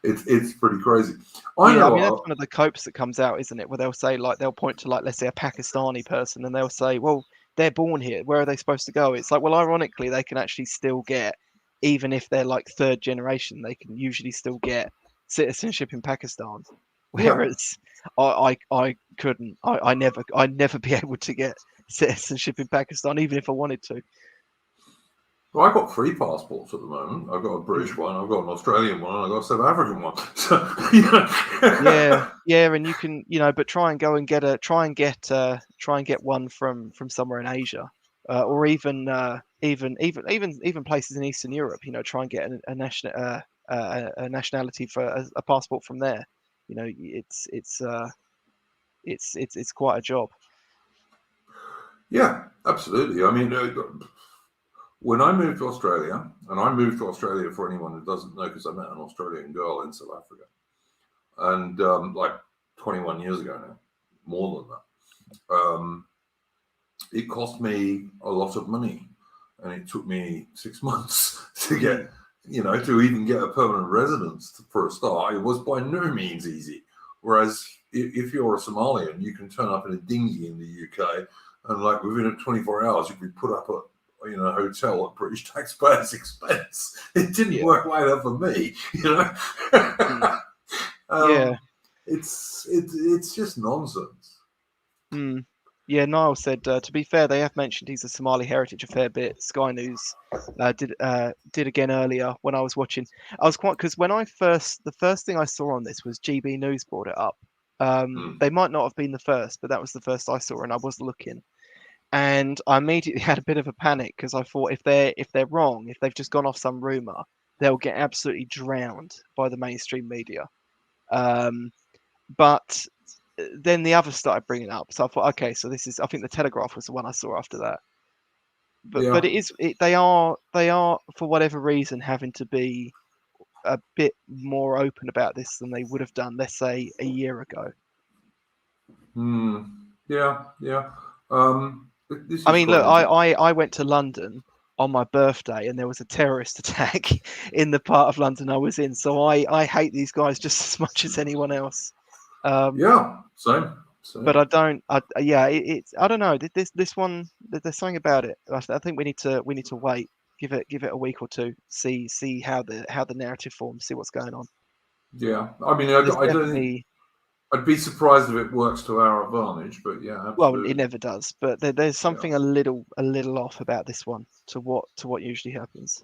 It's pretty crazy. I mean, that's one of the copes that comes out, isn't it? Where they'll say, like, they'll point to, like, let's say a Pakistani person, and they'll say, well, they're born here. Where are they supposed to go? It's like, well, ironically, they can actually still get, even if they're like third generation, they can usually still get citizenship in Pakistan. Whereas I couldn't. I'd never be able to get citizenship in Pakistan, even if I wanted to. Well, I've got 3 passports at the moment. I've got a British one, I've got an Australian one, and I've got a South African one. So, yeah, and you can, but try and get one from somewhere in Asia, or even places in Eastern Europe. Try and get a nationality for a passport from there. It's quite a job. Yeah, absolutely. I mean, when I moved to Australia, and I moved to Australia for anyone who doesn't know, because I met an Australian girl in South Africa, and like 21 years ago now, more than that. It cost me a lot of money, and it took me 6 months to get, to even get a permanent residence for a start. It was by no means easy. Whereas if you're a Somalian, you can turn up in a dinghy in the UK, and like within 24 hours, you can be put up at a hotel at British taxpayers' expense. It didn't work like that for me, It's just nonsense. Yeah, Niall said, to be fair, they have mentioned he's a Somali heritage a fair bit. Sky News did again earlier when I was watching. I was quite, because when the first thing I saw on this was GB News brought it up. They might not have been the first, but that was the first I saw, and I was looking. And I immediately had a bit of a panic because I thought if they're wrong, if they've just gone off some rumor, they'll get absolutely drowned by the mainstream media. But then the others started bringing it up, so I thought, okay, so this is. I think the Telegraph was the one I saw after that. But they are for whatever reason having to be a bit more open about this than they would have done, let's say, a year ago. Yeah. I mean, look, I went to London on my birthday, and there was a terrorist attack in the part of London I was in. So I hate these guys just as much as anyone else. Same. But I don't. I don't know. This one, there's something about it. I think we need to wait. Give it a week or two. See how the narrative forms. See what's going on. Yeah, I mean, I don't think. I'd be surprised if it works to our advantage, but yeah, absolutely. Well, it never does. But there's something a little off about this one to what usually happens.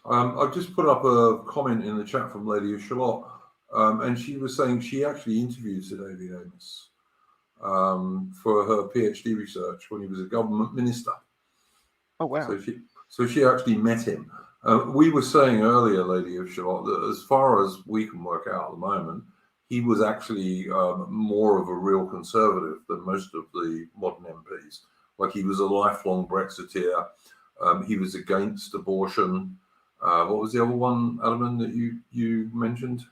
I've just put up a comment in the chat from Lady of Charlotte, and she was saying she actually interviewed Sir David Amos for her PhD research when he was a government minister. Oh wow! So she actually met him. We were saying earlier, Lady of Charlotte, that as far as we can work out at the moment, he was actually more of a real conservative than most of the modern MPs. Like, he was a lifelong Brexiteer. He was against abortion. What was the other one, Adam, that you mentioned?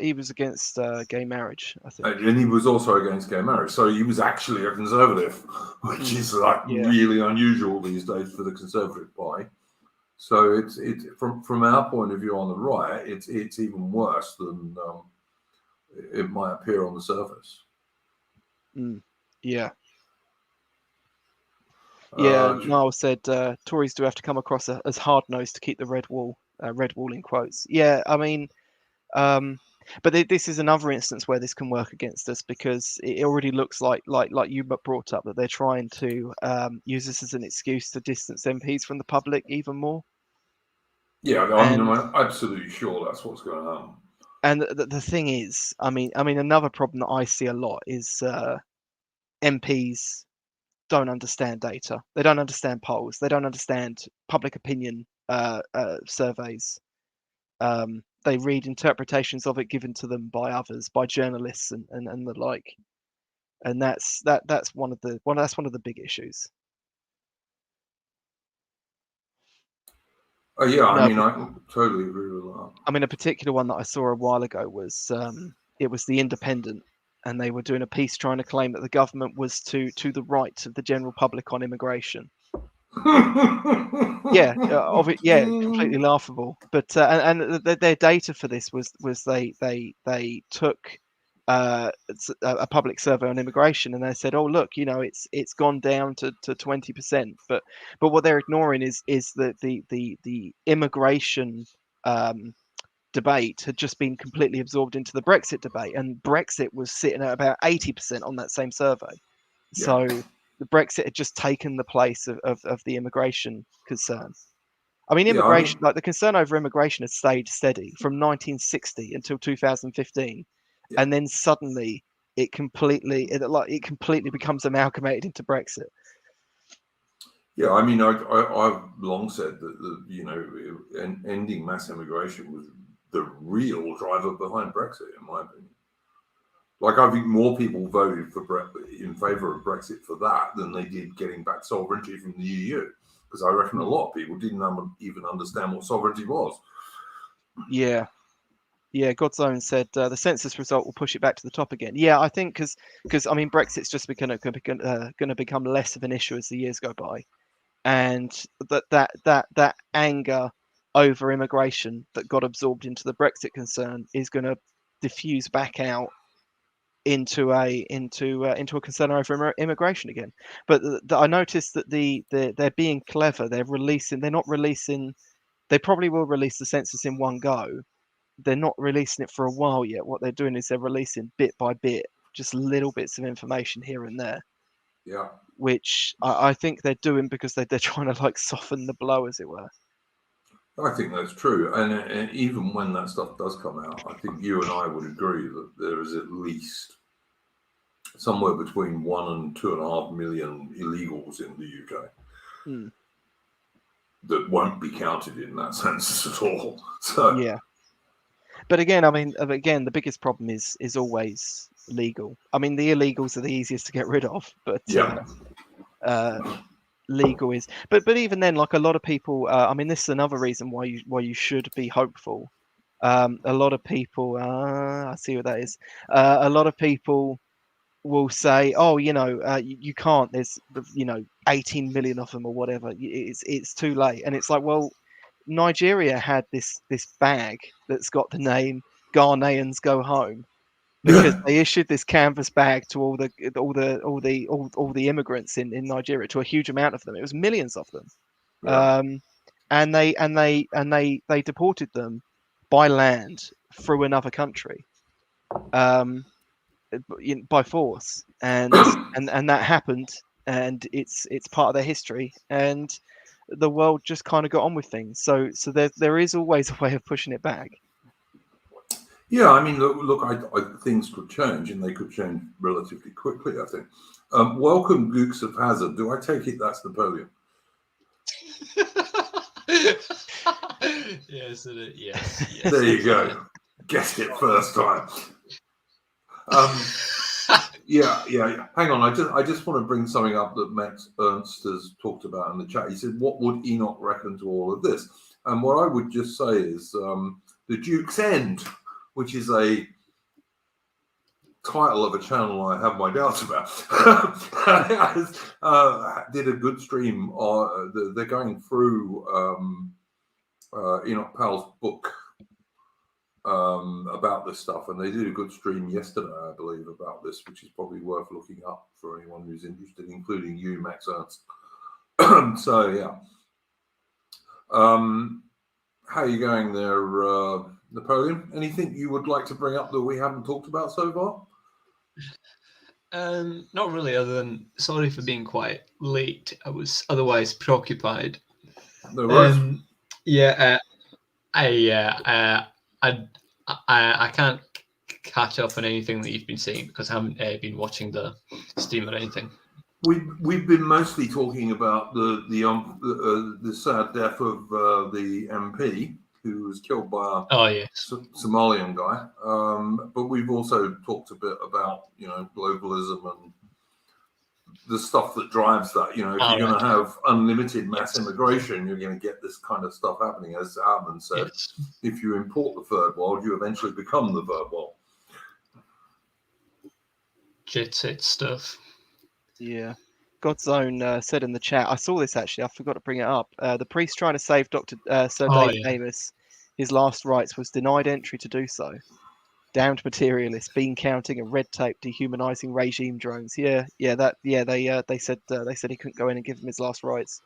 He was against gay marriage, I think. And he was also against gay marriage. So he was actually a conservative, which is really unusual these days for the Conservative Party. So it's from our point of view on the right, it's even worse than it might appear on the surface. Yeah. Niall said Tories do have to come across as hard-nosed to keep the red wall in quotes. Yeah, I mean, but this is another instance where this can work against us, because it already looks like you brought up that they're trying to use this as an excuse to distance MPs from the public even more. Yeah, I'm absolutely sure that's what's going to happen. And the thing is, I mean, another problem that I see a lot is MPs don't understand data. They don't understand polls. They don't understand public opinion surveys. They read interpretations of it given to them by others, by journalists and the like. And that's one of the big issues. Yeah, I No, mean, I totally agree with that. I mean, a particular one that I saw a while ago was it was The Independent, and they were doing a piece trying to claim that the government was to the right of the general public on immigration. Yeah, completely laughable. But and their data for this was they took a public survey on immigration, and they said, oh look, it's gone down to 20%. But what they're ignoring is the immigration debate had just been completely absorbed into the Brexit debate, and Brexit was sitting at about 80% on that same survey. So the Brexit had just taken the place of the immigration concern. I mean, immigration, like the concern over immigration has stayed steady from 1960 until 2015, and then suddenly it completely becomes amalgamated into Brexit. Yeah, I mean, I've long said that ending mass immigration was the real driver behind Brexit, in my opinion. Like, I think more people voted in favour of Brexit for that than they did getting back sovereignty from the EU, because I reckon a lot of people didn't even understand what sovereignty was. Yeah, God's said the census result will push it back to the top again. Yeah, I think because I mean Brexit's just going to become less of an issue as the years go by, and that anger over immigration that got absorbed into the Brexit concern is going to diffuse back out into a concern over immigration again. But I noticed that they're being clever. They're not releasing. They probably will release the census in one go. They're not releasing it for a while yet. What they're doing is they're releasing bit by bit, just little bits of information here and there. Yeah. Which I think they're doing because they're trying to like soften the blow, as it were. I think that's true. And even when that stuff does come out, I think you and I would agree that there is at least somewhere between 1 and 2.5 million illegals in the UK that won't be counted in that census at all. So yeah. But again, I mean, the biggest problem is always legal. I mean, the illegals are the easiest to get rid of, but legal is. But even then, like a lot of people, I mean, this is another reason why you should be hopeful. A lot of people, I see what that is. A lot of people will say, oh, you can't. There's 18 million of them or whatever. It's too late. And it's like, well, Nigeria had this bag that's got the name Ghanaians Go Home, because they issued this canvas bag to all the immigrants in Nigeria, to a huge amount of them. It was millions of them, and they deported them by land through another country, by force, and that happened, and it's part of their history, and the world just kind of got on with things. So there is always a way of pushing it back. Yeah, I mean, look, things could change, and they could change relatively quickly, I think. Welcome, Dukes of Hazzard. Do I take it that's Napoleon? Yes, yes. There you go. Guessed it first time. Yeah. Hang on, I just want to bring something up that Max Ernst has talked about in the chat. He said, "What would Enoch reckon to all of this?" And what I would just say is, "The Duke's End," which is a title of a channel I have my doubts about, did a good stream. They're going through Enoch Powell's book about this stuff, and they did a good stream yesterday, I believe, about this, which is probably worth looking up for anyone who's interested, including you, Max Ernst. So yeah, how are you going there, Napoleon? Anything you would like to bring up that we haven't talked about so far? Not really, other than sorry for being quite late. I was otherwise preoccupied. No worries. I can't catch up on anything that you've been saying because I haven't been watching the stream or anything. We've been mostly talking about the sad death of the MP who was killed by Oh a yes. Somalian guy, but we've also talked a bit about globalism and the stuff that drives that. If you're going to have unlimited mass immigration, you're going to get this kind of stuff happening. As Armin said, if you import the third world, you eventually become the third world. Jet set stuff. Yeah. God's Own said in the chat, I saw this actually, I forgot to bring it up. The priest trying to save Sir David Amos, his last rites, was denied entry to do so. Damned materialist, bean counting and red tape, dehumanizing regime drones. They said he couldn't go in and give him his last rites.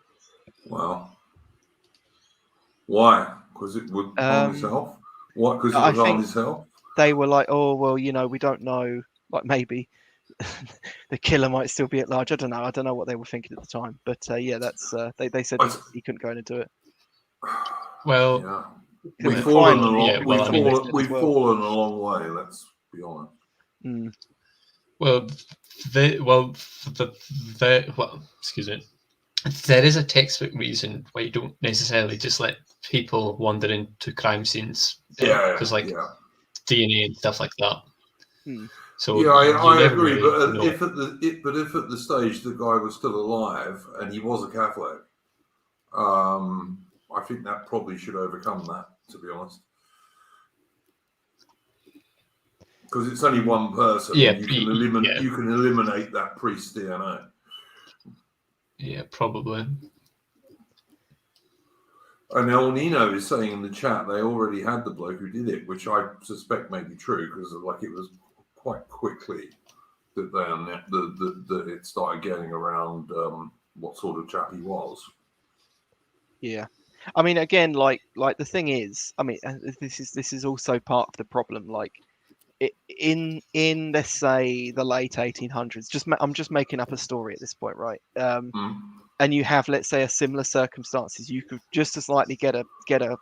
Wow. Why? Because it would harm his health? What? Because it would harm his health? They were like, oh well, we don't know. Like maybe the killer might still be at large. I don't know what they were thinking at the time. But that's they said he couldn't go in and do it. Well, yeah. We've fallen a long way. Let's be honest. Mm. Excuse me. There is a textbook reason why you don't necessarily just let people wander into crime scenes. Because DNA and stuff like that. Mm. So I agree. Really if at the stage the guy was still alive and he was a Catholic, I think that probably should overcome that, to be honest. Because it's only one person. Yeah, you can eliminate that priest's DNA. Yeah, probably. And El Nino is saying in the chat they already had the bloke who did it, which I suspect may be true because it was quite quickly that it started getting around what sort of chap he was. Yeah, I mean, again, like the thing is, I mean, this is also part of the problem. Like, in let's say the late 1800s, I'm just making up a story at this point, right? And you have, let's say, a similar circumstances, you could just as likely get a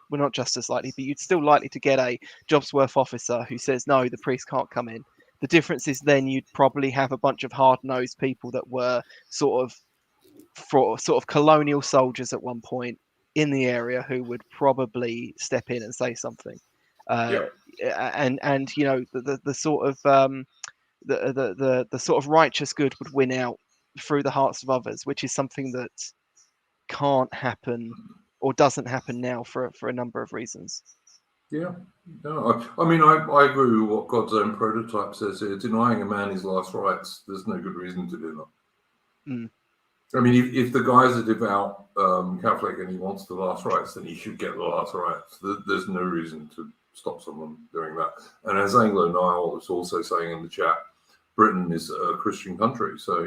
well, not just as likely, but you'd still likely to get a Jobsworth officer who says no, the priest can't come in. The difference is then you'd probably have a bunch of hard-nosed people that were sort of colonial soldiers at one point in the area who would probably step in and say something. And the sort of the sort of righteous good would win out through the hearts of others, which is something that can't happen or doesn't happen now for a number of reasons. Yeah, no, I mean, I agree with what God's Own Prototype says here. Denying a man his last rites, there's no good reason to do that. Mm. I mean, if the guy's a devout Catholic and he wants the last rites, then he should get the last rites. There's no reason to stop someone doing that. And as Anglo-Nile was also saying in the chat, Britain is a Christian country. So,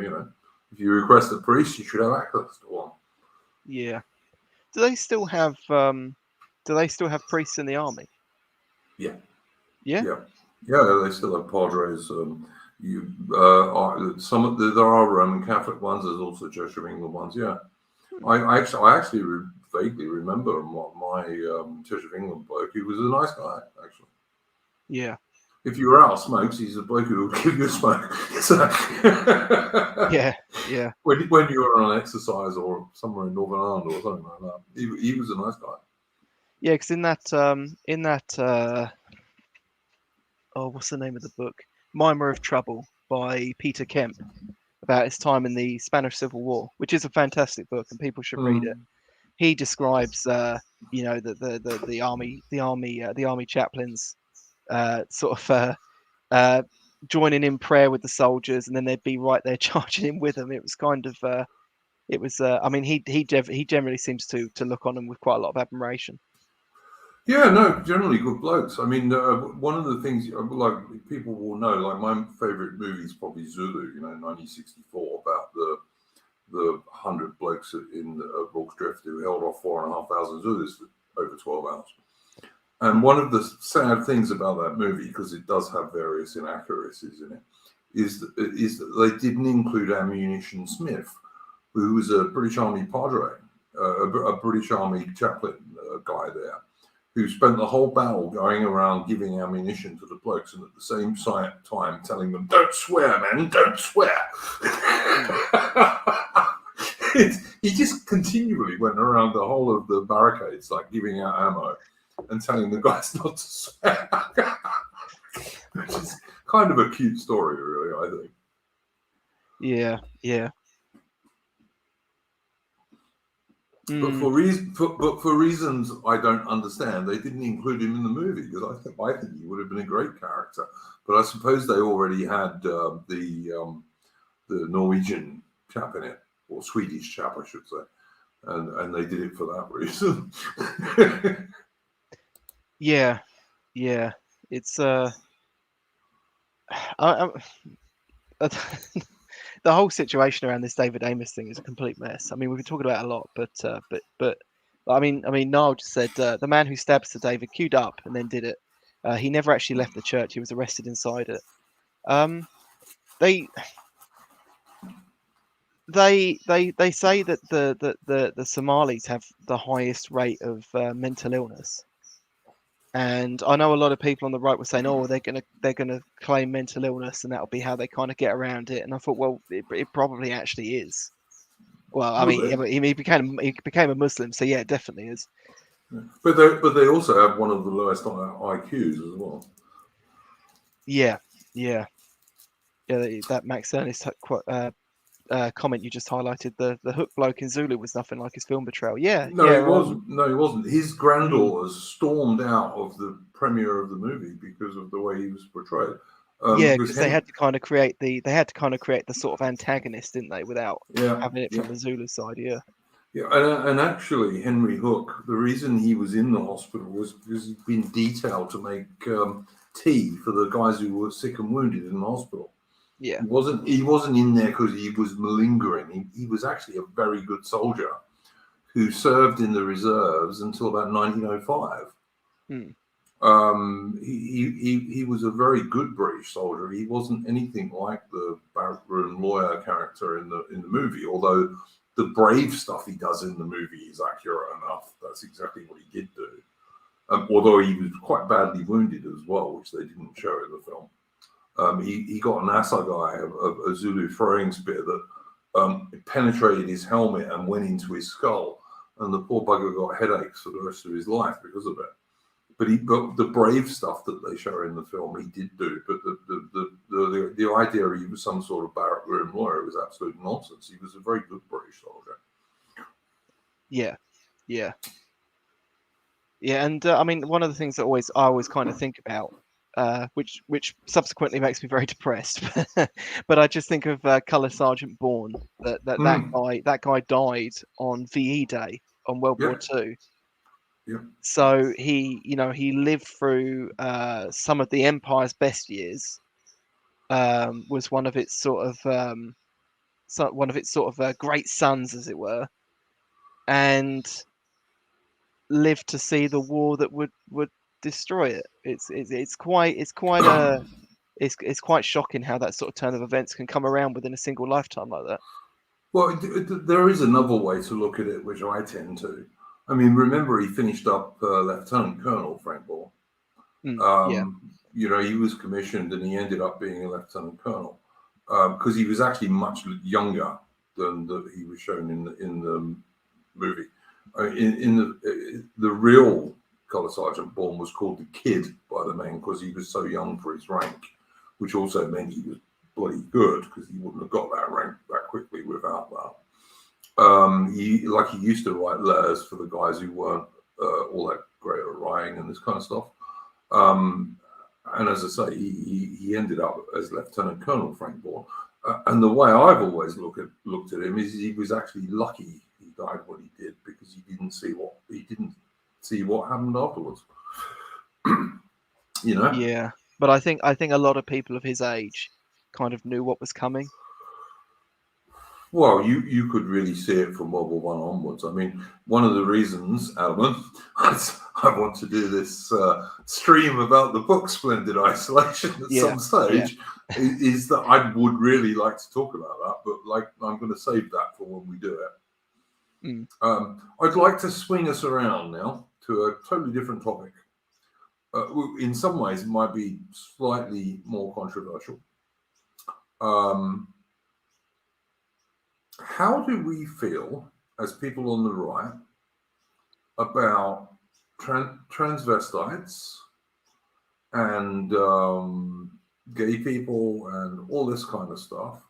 if you request a priest, you should have access to one. Yeah. Do they still have priests in the army? Yeah. Yeah? Yeah, they still have padres. There are Roman Catholic ones. There's also Church of England ones. Yeah, I actually vaguely remember my Church of England bloke. He was a nice guy, actually. Yeah. If you were out of smokes, he's a bloke who would give you a smoke. So, yeah. When you were on exercise or somewhere in Northern Ireland or something like that, he was a nice guy. Yeah, because in that what's the name of the book? Mimer of Trouble by Peter Kemp, about his time in the Spanish Civil War, which is a fantastic book and people should read it. He describes, the army chaplains, joining in prayer with the soldiers, and then they'd be right there charging in with them. It was kind of, I mean, he generally seems to look on them with quite a lot of admiration. Yeah, no, generally good blokes. I mean, one of the things, like people will know, like my favorite movie is probably Zulu, 1964, about the 100 blokes in Rorke's Drift who held off 4,500 Zulus for over 12 hours. And one of the sad things about that movie, because it does have various inaccuracies in it, is that they didn't include Ammunition Smith, who was a British Army padre, a British Army chaplain guy there, who spent the whole battle going around giving ammunition to the blokes and at the same time telling them, "Don't swear, man, don't swear." He just continually went around the whole of the barricades, like giving out ammo and telling the guys not to swear. Which is kind of a cute story, really, I think. Yeah, yeah. But for reasons I don't understand, they didn't include him in the movie because I think he would have been a great character. But I suppose they already had the Norwegian chap in it, or Swedish chap, I should say, and they did it for that reason. Yeah, it's the whole situation around this David Amos thing is a complete mess. I mean, we've been talking about it a lot, but I mean, Niall just said the man who stabs Sir David queued up and then did it. He never actually left the church. He was arrested inside it. They say that the Somalis have the highest rate of mental illness. And I know a lot of people on the right were saying, "Oh, they're gonna claim mental illness, and that'll be how they kind of get around it." And I thought, well, it probably actually is. Well, I mean, he became a Muslim, so yeah, it definitely is. But they also have one of the lowest IQs as well. Yeah. That Max Ernest comment you just highlighted, the hook bloke in Zulu was nothing like his film portrayal. He wasn't. No, he wasn't. His granddaughters stormed out of the premiere of the movie because of the way he was portrayed. Because they had to kind of create the sort of antagonist, didn't they, without having it from the Zulu side. And actually, Henry Hook, the reason he was in the hospital was because he'd been detailed to make tea for the guys who were sick and wounded in the hospital. Yeah, he wasn't in there because he was malingering. He was actually a very good soldier who served in the reserves until about 1905. He was a very good British soldier. He wasn't anything like the barrack-room lawyer character in the movie, although the brave stuff he does in the movie is accurate enough. That's exactly what he did do. Although he was quite badly wounded as well, which they didn't show in the film. He got an assegai, a Zulu throwing spear that penetrated his helmet and went into his skull, and the poor bugger got headaches for the rest of his life because of it. But the brave stuff that they show in the film, he did do. But the idea he was some sort of barrack room lawyer was absolute nonsense. He was a very good British soldier. Yeah. And I mean, one of the things that I always kind of think about. Which subsequently makes me very depressed. But I just think of Colour Sergeant Bourne. That guy died on VE Day on World War II. Yeah. So he lived through some of the Empire's best years. Was one of its sort of great sons, as it were, and lived to see the war that would destroy it. It's quite shocking how that sort of turn of events can come around within a single lifetime like that. Well, there is another way to look at it, which I tend to. I mean, remember he finished up Lieutenant Colonel Frank Bourne. He was commissioned and he ended up being a Lieutenant Colonel because he was actually much younger than he was shown in the movie. In the real Colour Sergeant Bourne was called the Kid by the men because he was so young for his rank, which also meant he was bloody good because he wouldn't have got that rank that quickly without that. He used to write letters for the guys who weren't all that great at writing and this kind of stuff. And as I say, he ended up as Lieutenant Colonel Frank Bourne. And the way I've always looked at him is he was actually lucky he died when he did because he didn't see what happened afterwards. Yeah, but I think a lot of people of his age kind of knew what was coming. Well, you could really see it from World War I onwards. I mean, one of the reasons, Alan, I want to do this stream about the book Splendid Isolation at some stage is that I would really like to talk about that, but I'm going to save that for when we do it. I'd like to swing us around now to a totally different topic. In some ways, it might be slightly more controversial. How do we feel as people on the right about transvestites and gay people and all this kind of stuff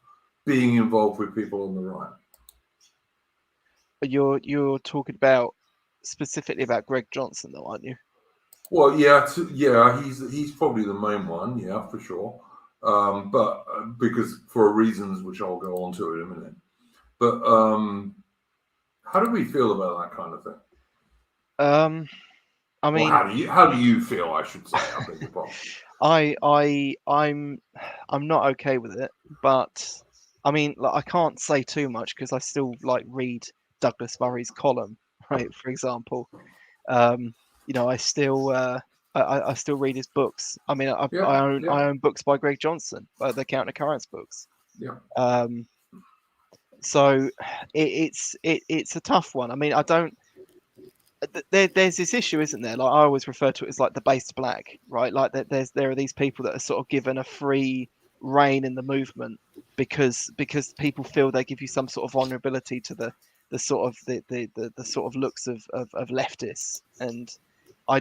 being involved with people on the right? You're talking about specifically about Greg Johnson, though, aren't you? Well, yeah, he's probably the main one, yeah, for sure. But because for reasons which I'll go on to in a minute. But how do we feel about that kind of thing? I mean, how do you feel? I should say. I beg your pardon. I'm not okay with it, but I mean, like, I can't say too much because I still like read Douglas Murray's column, right? For example, you know, I still read his books. I mean, I own books by Greg Johnson, the Countercurrents books. Yeah. So it's a tough one. I mean, I don't. There's this issue, isn't there? Like I always refer to it as like the based black, right? Like there are these people that are sort of given a free rein in the movement because people feel they give you some sort of vulnerability to the sort of the sort of looks of leftists, and I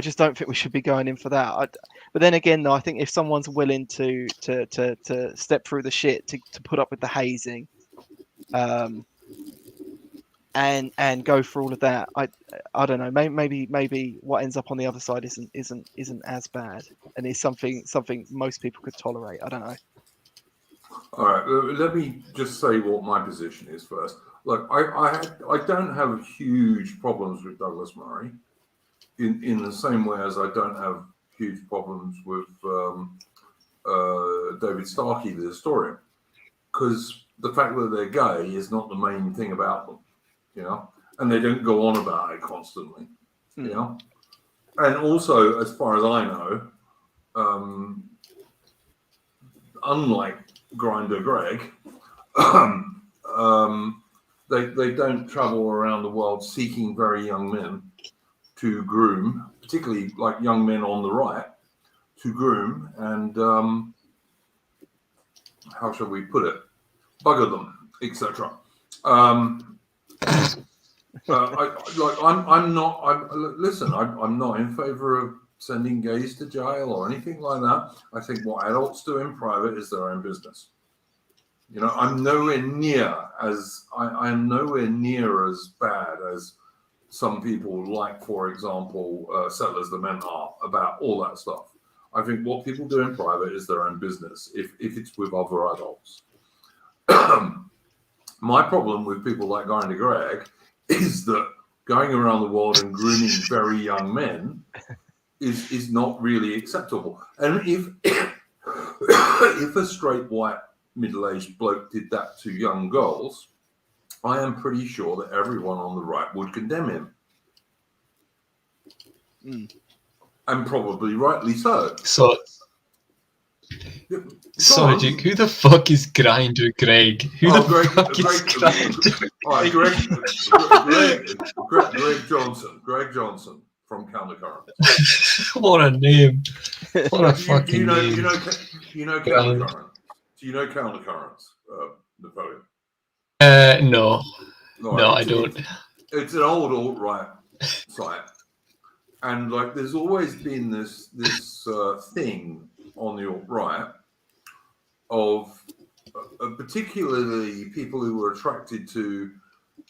just don't think we should be going in for that. But then again, though, I think if someone's willing to step through the shit to put up with the hazing, and go through all of that, I don't know. Maybe what ends up on the other side isn't as bad, and is something most people could tolerate. I don't know. All right, let me just say what my position is first. Look, I don't have huge problems with Douglas Murray, in the same way as I don't have huge problems with David Starkey, the historian, because the fact that they're gay is not the main thing about them, you know, and they don't go on about it constantly, you know. And also, as far as I know, unlike Grinder Greg, they don't travel around the world seeking very young men to groom, particularly like young men on the right, to groom and how shall we put it, bugger them, etc. I'm not in favour of sending gays to jail or anything like that. I think what adults do in private is their own business. You know, I'm nowhere near as bad as some people, like, for example, Settlers the Men are, about all that stuff. I think what people do in private is their own business, if it's with other adults. My problem with people like Grinder Greg is that going around the world and grooming very young men is not really acceptable. And if a straight white middle-aged bloke did that to young girls, I am pretty sure that everyone on the right would condemn him. And probably rightly so. Sorry, Duke, who the fuck is Grinder Greg? Who the fuck is Greg Johnson. Greg Johnson from Countercurrents. What a name. What a fucking name. You know Countercurrents? Do you know Countercurrents, Napoleon? No. No, I don't. It's an old alt-right site. And like, there's always been this thing on the alt-right of particularly people who were attracted to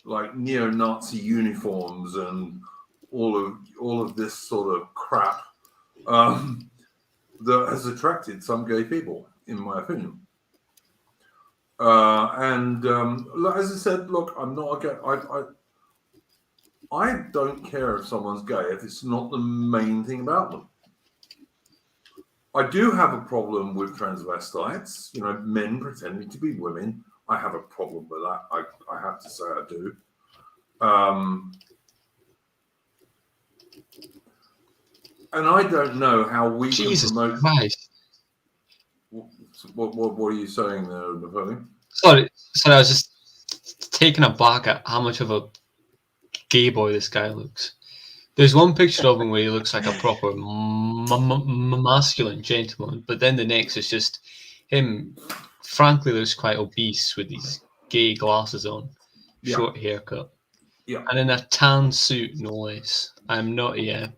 like neo-Nazi uniforms and all of this sort of crap that has attracted some gay people, in my opinion. And as I said, look, I'm not gay. I don't care if someone's gay if it's not the main thing about them. I do have a problem with transvestites, you know, men pretending to be women. I have a problem with that. I have to say I do. And I don't know how we can promote. Christ. What are you saying there, Napoleon? Sorry, I was just taken aback at how much of a gay boy this guy looks. There's one picture of him where he looks like a proper masculine gentleman, but then the next is just him. Frankly, looks quite obese with these gay glasses on, short haircut, and in a tan suit, no less. I'm not. Yeah,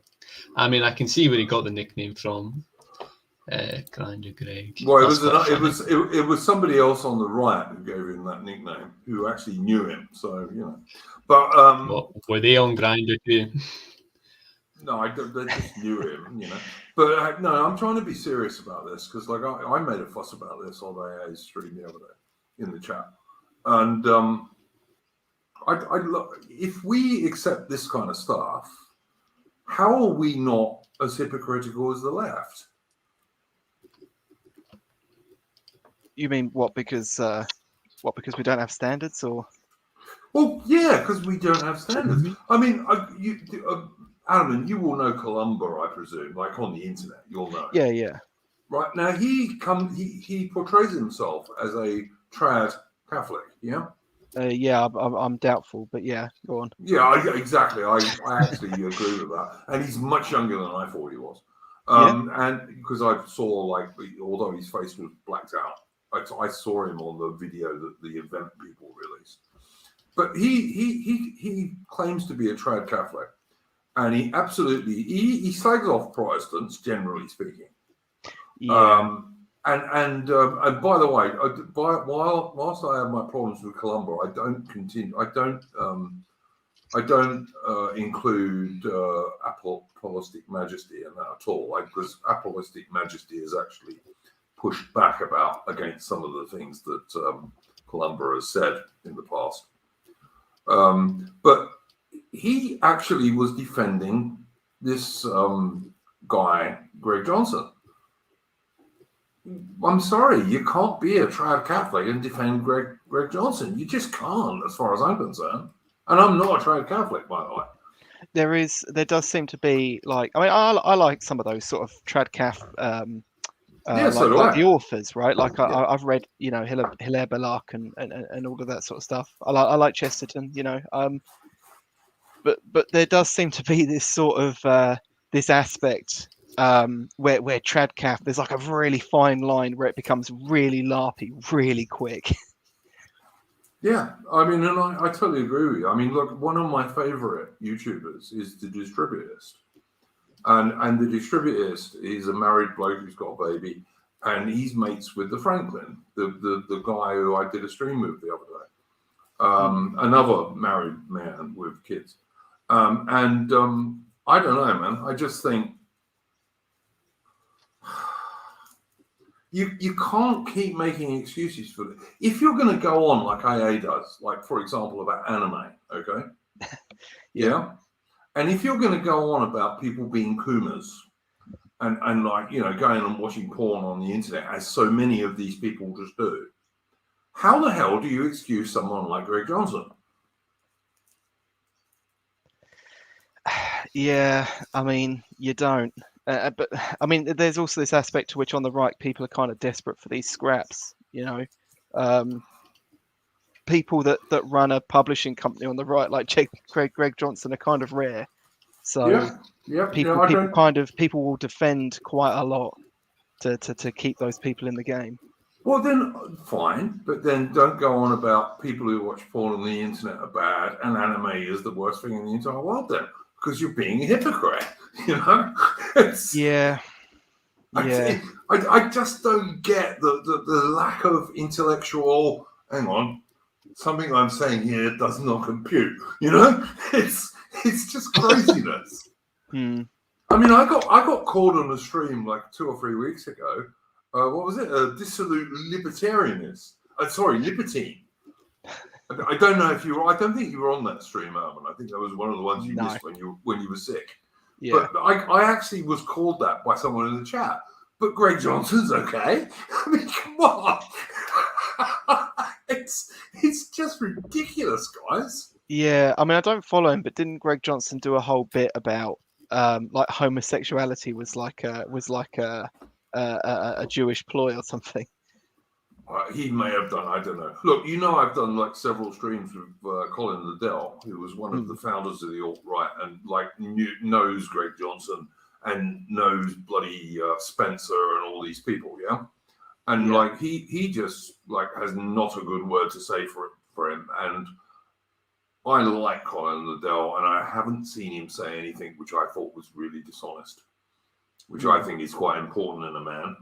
I mean, I can see where he got the nickname from. Grinder Greg. Well, it was somebody else on the right who gave him that nickname, who actually knew him. So but were they on Grinder too? No, they just knew him, But no, I'm trying to be serious about this because, like, I made a fuss about this on AA's stream the other day in the chat, and if we accept this kind of stuff, how are we not as hypocritical as the left? You mean what? Because we don't have standards, or? Well, yeah, because we don't have standards. I mean, Adam, you will know Columba, I presume, like on the internet, you'll know. Yeah. Right now, he portrays himself as a trad Catholic. Yeah. Yeah, I'm doubtful, but yeah, go on. Yeah, exactly. I actually agree with that, and he's much younger than I thought he was. And because I saw, like, although his face was blacked out, I saw him on the video that the event people released. But he claims to be a trad Catholic, and he absolutely he slags off Protestants, generally speaking. Yeah. And by the way, whilst I have my problems with Columba, I don't include apostolic majesty in that at all, because apostolic majesty is actually pushed back against some of the things that Columba has said in the past. But he actually was defending this guy, Greg Johnson. I'm sorry, you can't be a trad Catholic and defend Greg Johnson. You just can't, as far as I'm concerned. And I'm not a trad Catholic, by the way. There does seem to be, like, I mean, I like some of those sort of trad Cath, like the authors, right? Like I've read, Hilaire Belloc and all of that sort of stuff. I like Chesterton, but there does seem to be this sort of this aspect where trad Cath, there's like a really fine line where it becomes really larpy really quick. Yeah, I mean, and I totally agree with you. I mean, look, one of my favorite YouTubers is the Distributist. And the Distributist is a married bloke who's got a baby, and he's mates with the Franklin, the guy who I did a stream with the other day. Another married man with kids. I don't know, man. I just think you can't keep making excuses for it. If you're going to go on like AA does, like, for example, about anime, okay? Yeah. And if you're going to go on about people being Kumas and like, going and watching porn on the internet, as so many of these people just do, how the hell do you excuse someone like Greg Johnson? Yeah, I mean, you don't. But I mean, there's also this aspect to which on the right, people are kind of desperate for these scraps, people that run a publishing company on the right, like Greg Johnson, are kind of rare. So people will defend quite a lot to keep those people in the game. Well, then fine, but then don't go on about people who watch porn on the internet are bad and anime is the worst thing in the entire world, then, because you're being a hypocrite. I just don't get the lack of intellectual. Hang on, something I'm saying here does not compute. It's just craziness. I mean, I got called on a stream like 2 or 3 weeks ago. What was it? A dissolute libertarianist. Libertine. I don't know if you were. I don't think you were on that stream, Armin. I think that was one of the ones you missed when you were sick. Yeah. But I actually was called that by someone in the chat. But Greg Johnson's okay. I mean, come on. It's just ridiculous, guys. Yeah, I mean, I don't follow him, but didn't Greg Johnson do a whole bit about like homosexuality was like a Jewish ploy or something? He may have done. I don't know. Look, I've done like several streams with Colin Liddell, who was one of the founders of the alt-right, and knows Greg Johnson and knows bloody Spencer and all these people, yeah. And like he just like has not a good word to say for him. And I like Colin Liddell, and I haven't seen him say anything which I thought was really dishonest, which I think is quite important in a man.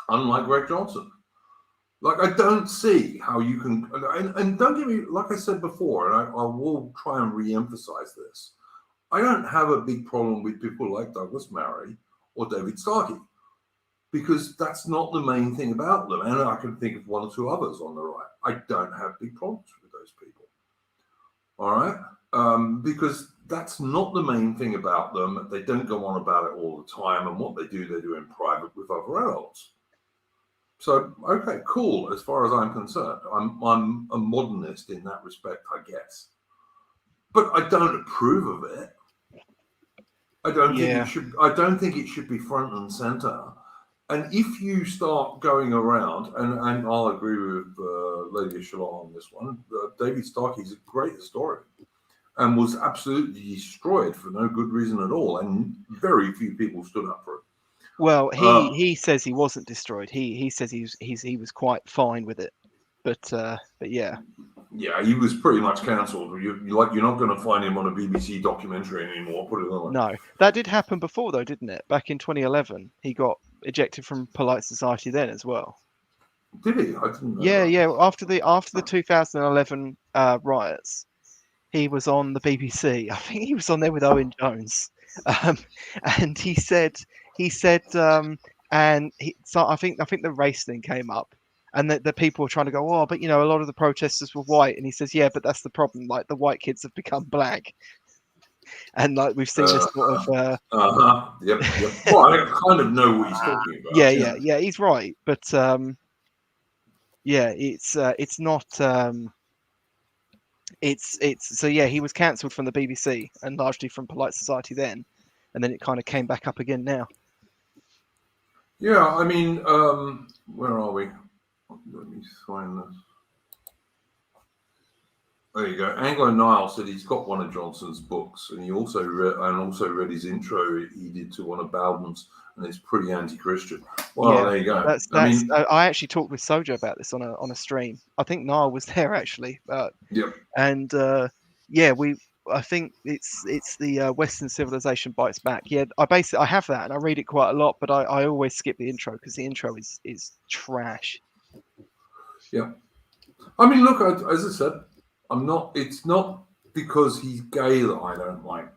Unlike Greg Johnson. Like, I don't see how you can, and don't get me, like I said before, and I will try and re-emphasize this, I don't have a big problem with people like Douglas Murray or David Starkey, because that's not the main thing about them. And I can think of one or two others on the right. I don't have big problems with those people. All right? Because that's not the main thing about them. They don't go on about it all the time, and what they do in private with other adults. So, okay, cool. As far as I'm concerned, I'm a modernist in that respect, I guess. But I don't approve of it. I don't think it should be front and center. And if you start going around, and I'll agree with Lady Shalom on this one, David Starkey is a great historian and was absolutely destroyed for no good reason at all, and very few people stood up for it. Well, he says he wasn't destroyed. He says he was quite fine with it, but yeah. Yeah, he was pretty much cancelled. You're not going to find him on a BBC documentary anymore. Put it that way. No, that did happen before though, didn't it? Back in 2011, he got ejected from Polite Society then as well. Did he? I didn't know. Yeah. After the 2011 riots, he was on the BBC. I think he was on there with Owen Jones, and he said, so I think the race thing came up, and the people were trying to go, but a lot of the protesters were white, and he says, yeah, but that's the problem. Like, the white kids have become black, and like we've seen this sort of. Yep. Well, I kind of know what he's talking about. Yeah, he's right, but it's not. It's so yeah, he was cancelled from the BBC and largely from Polite Society then, and then it kind of came back up again now. Yeah, I mean, where are we? Let me find this. There you go. Anglo-Nile said he's got one of Johnson's books, and he also read his intro he did to one of Bowden's, and it's pretty anti-Christian. Well, there you go. I actually talked with Soja about this on a stream. I think Niall was there actually. Yep. And I think it's the Western Civilization Bites Back. Yeah, I have that and I read it quite a lot, but I always skip the intro because the intro is trash. Yeah. I mean, look, as I said, it's not because he's gay that I don't like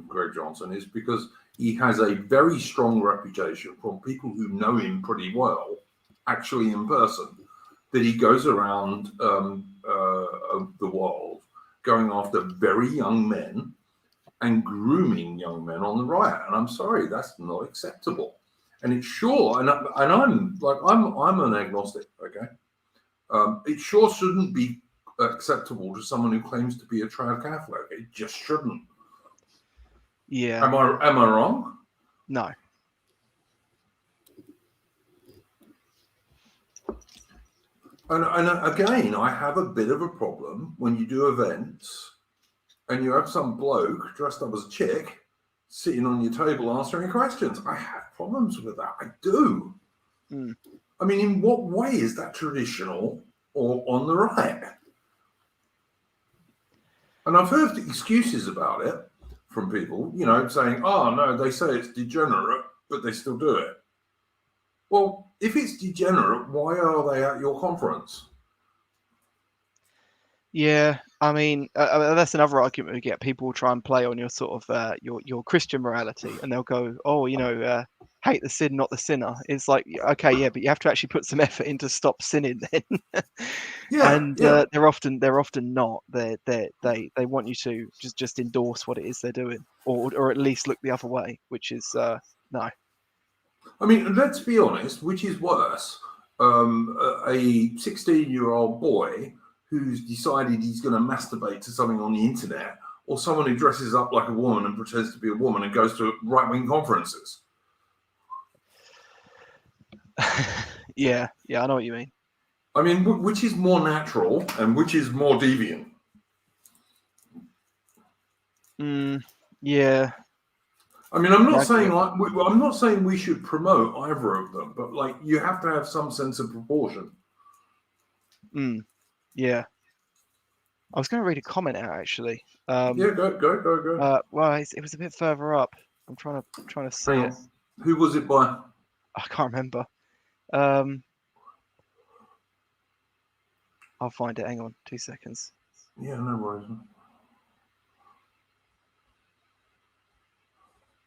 Greg Johnson. It's because he has a very strong reputation from people who know him pretty well, actually in person, that he goes around the world going after very young men and grooming young men on the right. And I'm sorry, that's not acceptable. And it's sure, and I'm an agnostic, okay? It sure shouldn't be acceptable to someone who claims to be a trad Catholic. It just shouldn't. Yeah. Am I wrong? No. And again, I have a bit of a problem when you do events and you have some bloke dressed up as a chick sitting on your table answering questions. I have problems with that. I do. Mm. I mean, in what way is that traditional or on the right? And I've heard excuses about it from people, saying, oh, no, they say it's degenerate, but they still do it. Well, if it's degenerate, why are they at your conference? Yeah, I mean, that's another argument we get. People will try and play on your sort of your Christian morality, and they'll go, "Oh, hate the sin, not the sinner." It's like, okay, yeah, but you have to actually put some effort in to stop sinning, then. They're often not. They want you to just endorse what it is they're doing, or at least look the other way, which is no. I mean, let's be honest. Which is worse, a 16-year-old boy who's decided he's going to masturbate to something on the internet, or someone who dresses up like a woman and pretends to be a woman and goes to right-wing conferences? Yeah, I know what you mean. I mean, which is more natural and which is more deviant? Yeah. I mean, I'm not saying we should promote either of them, but like you have to have some sense of proportion. Yeah. I was going to read a comment out actually. Yeah, go. Well, it was a bit further up. I'm trying to see it. Who was it by? I can't remember. I'll find it. Hang on, 2 seconds. Yeah, no worries.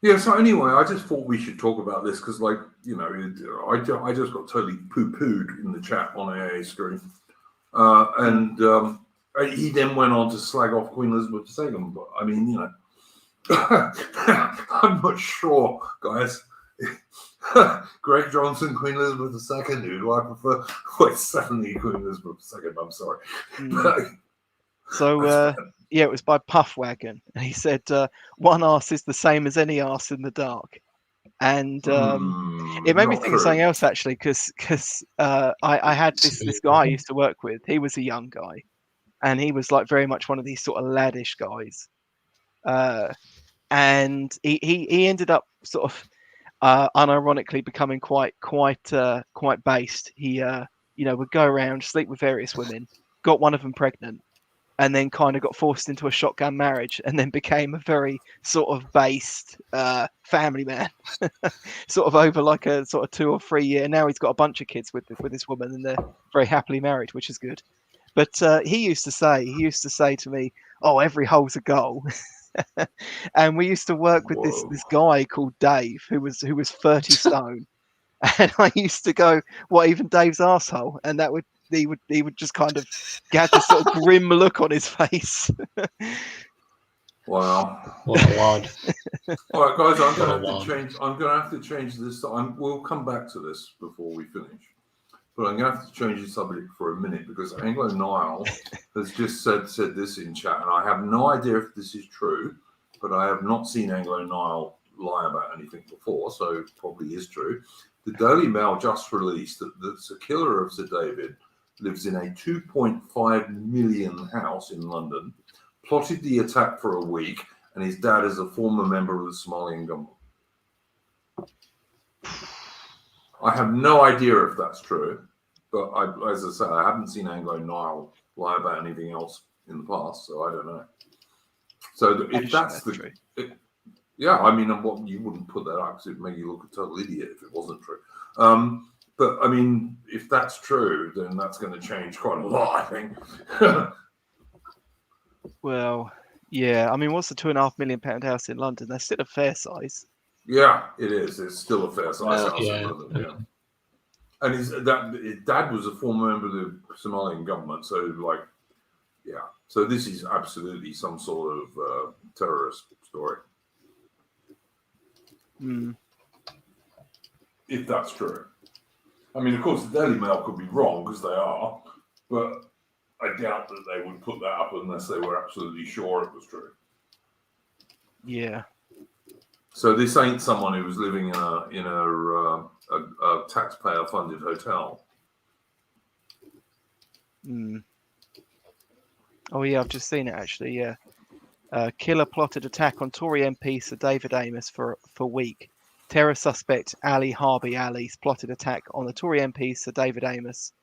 Yeah, so anyway, I just thought we should talk about this because, like, you know, I just got totally poo-pooed in the chat on AA screen. And he then went on to slag off Queen Elizabeth II. But, I mean, you know, I'm not sure, guys. Greg Johnson, Queen Elizabeth II, who I prefer. Well, it's definitely Queen Elizabeth II, I'm sorry. So, yeah, it was by Puffwagon. And he said, one arse is the same as any arse in the dark. And it made me think of something else, actually, because I had this guy I used to work with. He was a young guy. And he was like very much one of these sort of laddish guys. And he ended up sort of unironically becoming quite based. He would go around, sleep with various women, got one of them pregnant, and then kind of got forced into a shotgun marriage, and then became a very sort of based family man, sort of over like a sort of 2 or 3 year. Now he's got a bunch of kids with this woman, and they're very happily married, which is good. But he used to say to me, "Oh, every hole's a goal." And we used to work with this guy called Dave, who was 30 stone, and I used to go, "What, even Dave's arsehole?" And he would just kind of get this sort of grim look on his face. Wow. What a lad. All right, guys, I'm going to have to change this. We'll come back to this before we finish. But I'm going to have to change the subject for a minute because Anglo Nile has just said this in chat, and I have no idea if this is true, but I have not seen Anglo Nile lie about anything before, so it probably is true. The Daily Mail just released that the killer of Sir David lives in a 2.5 million house in London, plotted the attack for a week, and his dad is a former member of the Somalian government. I have no idea if that's true, but as I say, I haven't seen Anglo Nile lie about anything else in the past, so I don't know. So if that's true, yeah, I mean, you wouldn't put that up because it'd make you look a total idiot if it wasn't true. But I mean, if that's true, then that's going to change quite a lot, I think. Well, yeah, I mean, what's the £2.5 million house in London? That's still a fair size. Yeah, it is. It's still a fair size house in London. Yeah. And his dad was a former member of the Somalian government, so like, yeah. So this is absolutely some sort of terrorist story. If that's true. I mean, of course, the Daily Mail could be wrong because they are, but I doubt that they would put that up unless they were absolutely sure it was true. Yeah. So this ain't someone who was living in a taxpayer-funded hotel. Oh yeah, I've just seen it actually. Yeah, killer plotted attack on Tory MP Sir David Amos for a week. Terror suspect Ali Harby Ali's plotted attack on the Tory MP Sir David Amos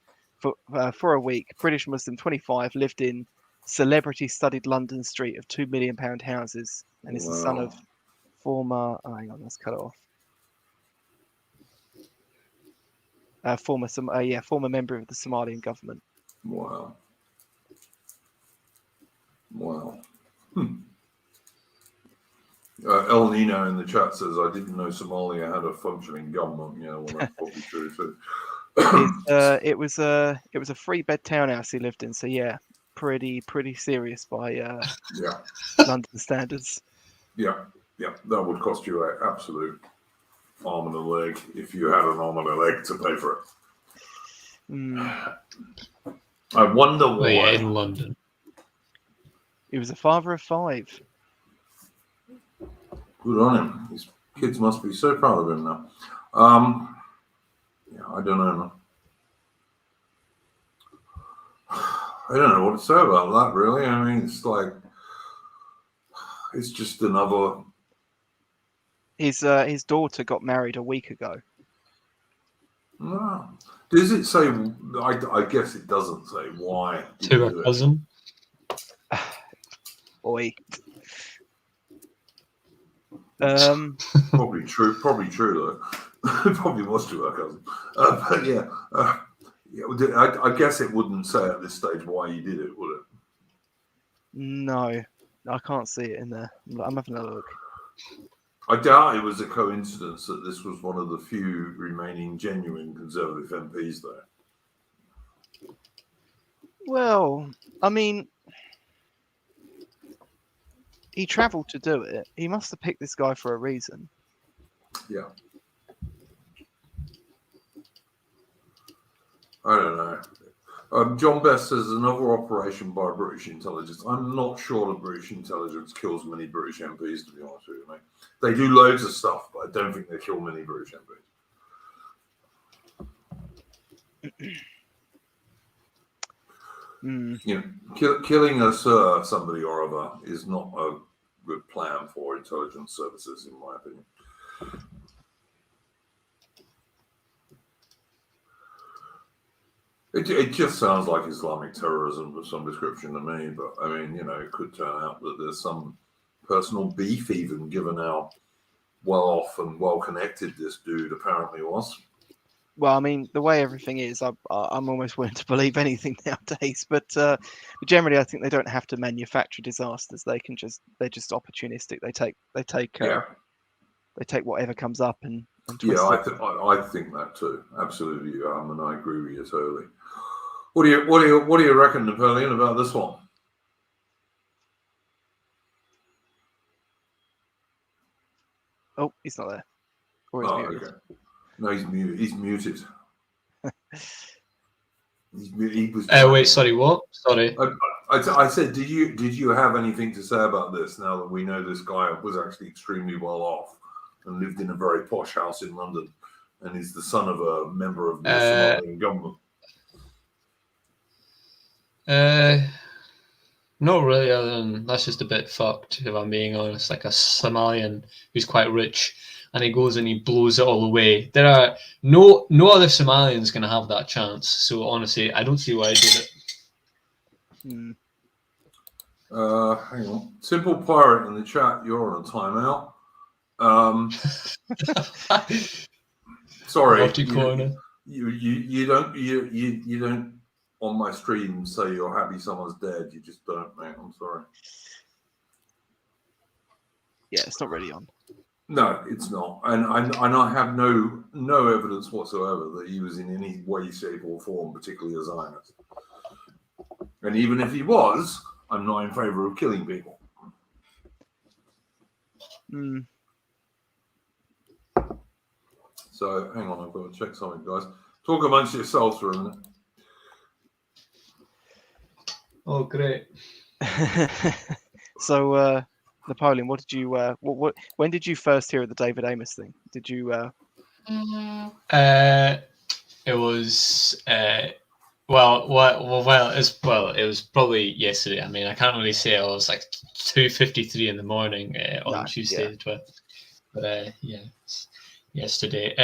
for a week. British Muslim, 25, lived in celebrity-studded London street of £2 million houses, and is the son of former. Oh, hang on, let's cut it off. Former member of the Somalian government. Wow. El Nino in the chat says, "I didn't know Somalia had a functioning government." Yeah, well, that's probably true too. It was a 3-bed townhouse he lived in, so yeah, pretty serious by London standards. Yeah, that would cost you an absolute arm and a leg if you had an arm and a leg to pay for it. I wonder why. Yeah, in London. He was a father of 5. Good on him. His kids must be so proud of him now. Yeah. I don't know, man. I don't know what to say about that, really. I mean, it's like, it's just another. His daughter got married a week ago. No. Does it say? I guess it doesn't say why. To her cousin. Boy. Probably true though. It probably was to her cousin. But yeah, I guess it wouldn't say at this stage why he did it, would it? No, I can't see it in there. I'm having a look. I doubt it was a coincidence that this was one of the few remaining genuine Conservative MPs there. Well, I mean, he travelled to do it. He must have picked this guy for a reason. Yeah. I don't know. John Best says another operation by British intelligence. I'm not sure the British intelligence kills many British MPs, to be honest with you, mate. They do loads of stuff, but I don't think they kill many British MPs. You know, killing a somebody or other is not a good plan for intelligence services, in my opinion. It just sounds like Islamic terrorism of some description to me, but I mean, you know, it could turn out that there's some personal beef even, given how well-off and well-connected this dude apparently was. Well, I mean, the way everything is, I'm almost willing to believe anything nowadays. But generally, I think they don't have to manufacture disasters. They're just opportunistic. They take whatever comes up and twist it. I think that too. Absolutely, and I agree with you totally. What do you reckon, Napoleon, about this one? Oh, he's not there. Or he's muted. Okay. No, he's muted. He's muted. He was. Wait, sorry, what? Sorry. I said, did you have anything to say about this? Now that we know this guy was actually extremely well off and lived in a very posh house in London, and is the son of a member of the Somalian government. Not really, other than that's just a bit fucked, if I'm being honest. Like a Somalian who's quite rich, and he goes and he blows it all away. There are no other Somalians going to have that chance. So honestly, I don't see why I did it. Hang on. Simple Pirate in the chat, you're on a timeout. Sorry, you don't on my stream say you're happy someone's dead. You just don't, mate. I'm sorry. Yeah, it's not really on. No, it's not, and I have no evidence whatsoever that he was in any way, shape, or form particularly a Zionist. And even if he was, I'm not in favour of killing people. So hang on, I've got to check something, guys. Talk amongst yourselves for a minute. Oh, great. So, Napoleon, what did you? When did you first hear of the David Amos thing? Did you? It was. It was probably yesterday. I mean, I can't really say. I was like 2:53 in the morning on Tuesday the 12th. But yesterday.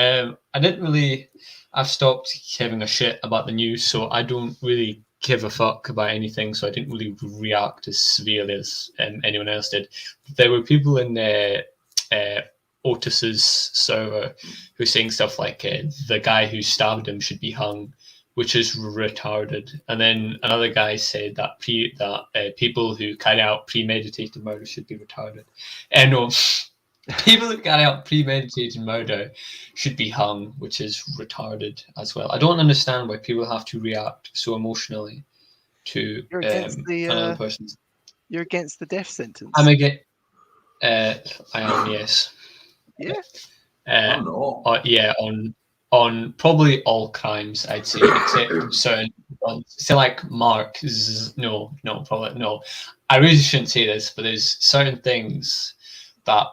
I didn't really. I've stopped giving a shit about the news, so I don't really give a fuck about anything. So I didn't really react as severely as anyone else did. There were people in Otis's server who were saying stuff like the guy who stabbed him should be hung, which is retarded. And then another guy said that people who carry out premeditated murder should be retarded. No, people who carry out premeditated murder should be hung, which is retarded as well. I don't understand why people have to react so emotionally to another person's. You're against the death sentence. I'm against. I am, yes. Yeah. I'm not. On probably all crimes, I'd say, except certain ones. So like Mark, no. I really shouldn't say this, but there's certain things that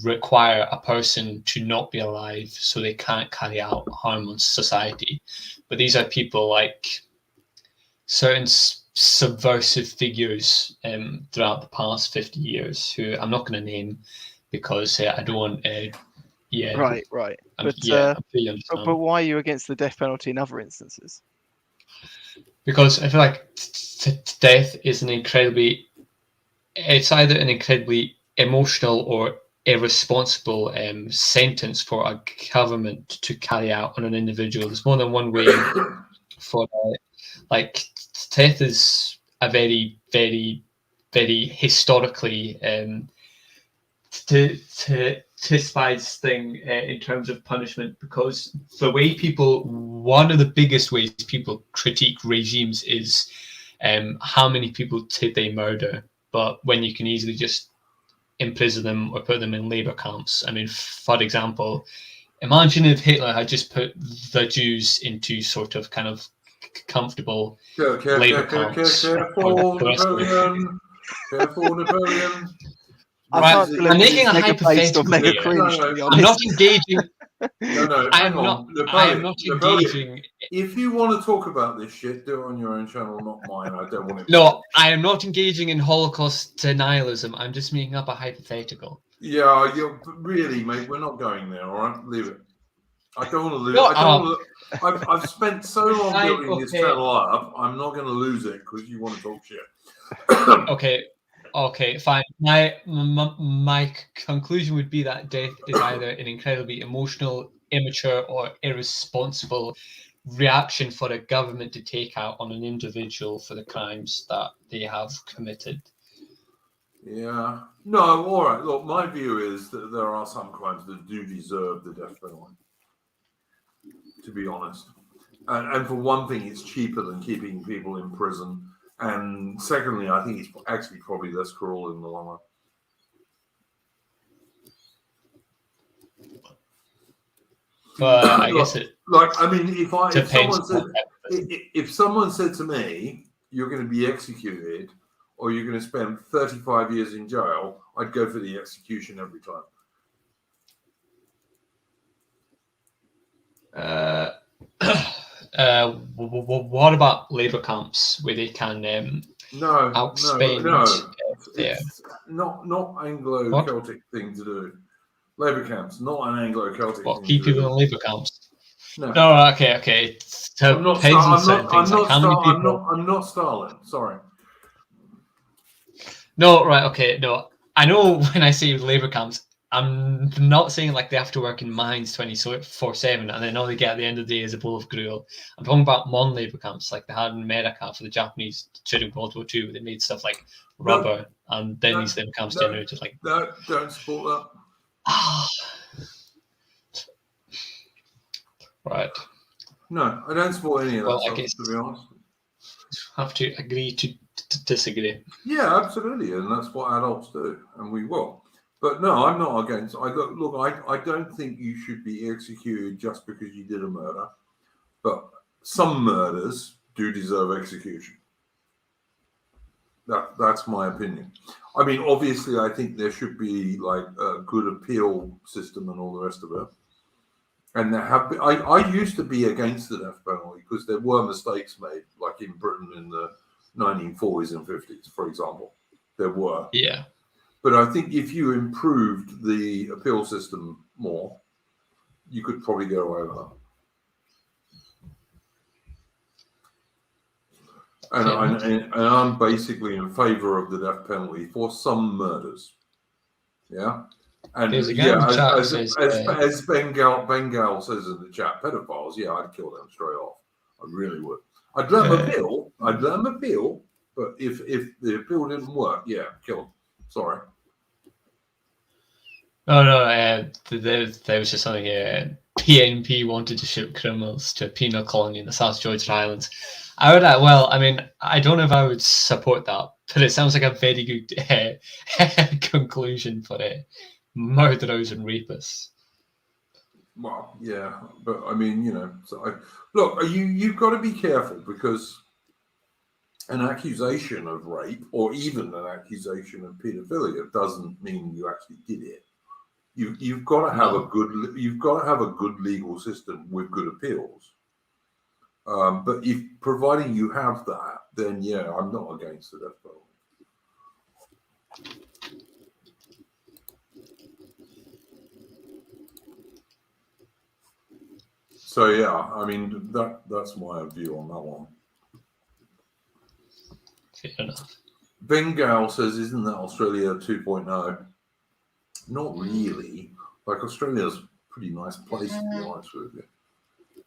require a person to not be alive so they can't carry out harm on society. But these are people like certain subversive figures throughout the past 50 years who I'm not going to name because I don't want Right. I'm pretty understand. But why are you against the death penalty in other instances? Because I feel like death is it's either an incredibly emotional or irresponsible sentence for a government to carry out on an individual. There's more than one way for like death is a very, very, very historically despised thing in terms of punishment, because one of the biggest ways people critique regimes is how many people did they murder, but when you can easily just imprison them or put them in labor camps. I mean, for example, imagine if Hitler had just put the Jews into sort of kind of comfortable labor camps. Careful, Napoleon. Right, I'm making a hypothetical mega here. cringe, to be honest. I'm not engaging. No, I hang am on. not. I am not engaging. If you want to talk about this shit, do it on your own channel, not mine. I don't want it. No, I am not engaging in Holocaust denialism. I'm just making up a hypothetical. Yeah, you're really, mate. We're not going there. All right, leave it. I don't want to lose. No, I don't want to. I've spent so long building this channel up. I'm not going to lose it because you want to talk shit. Okay, fine. My conclusion would be that death is either an incredibly emotional, immature, or irresponsible reaction for a government to take out on an individual for the crimes that they have committed. Yeah. No, all right. Look, my view is that there are some crimes that do deserve the death penalty, to be honest. And for one thing, it's cheaper than keeping people in prison. And secondly, I think it's actually probably less cruel in the long run. But I guess it if someone said to me, "You're going to be executed, or you're going to spend 35 years in jail," I'd go for the execution every time. What about labor camps where they can outspend? No. It's not Anglo-Celtic thing to do. Labor camps, not an Anglo-Celtic thing. Keep people in labor camps? No. Okay. So I'm not Stalin. Sorry. No, right. Okay. No, I know when I say labor camps, I'm not saying like they have to work in mines 24/7 and then all they get at the end of the day is a bowl of gruel. I'm talking about modern labor camps like they had in America for the Japanese during World War II. They made stuff like rubber, and then these labor camps generated like. No, don't support that. Right. No, I don't support any of that stuff, to be honest. Have to agree to disagree. Yeah, absolutely, and that's what adults do, and we will. But no, I'm not against. I don't think you should be executed just because you did a murder. But some murders do deserve execution. That's my opinion. I mean, obviously, I think there should be like a good appeal system and all the rest of it. And there have been, I used to be against the death penalty because there were mistakes made, like in Britain in the 1940s and 50s, for example. There were. Yeah. But I think if you improved the appeal system more, you could probably get away with that. And I'm basically in favour of the death penalty for some murders. Yeah. And as Bengal says in the chat, pedophiles, yeah, I'd kill them straight off. I really would. I'd let them appeal. But if the appeal didn't work, yeah, kill them. Sorry. No. There was just something here. PNP wanted to ship criminals to a penal colony in the South Georgian Islands. I don't know if I would support that, but it sounds like a very good conclusion for murderers and rapists. Well, yeah, but I mean, you've got to be careful because an accusation of rape or even an accusation of paedophilia doesn't mean you actually did it. You've got to have a good legal system with good appeals. But if providing you have that, then yeah, I'm not against the death penalty. So yeah, I mean that's my view on that one. Fair enough. Bengal says, "Isn't that Australia 2.0?" Not really. Like, Australia's a pretty nice place, to be honest with you.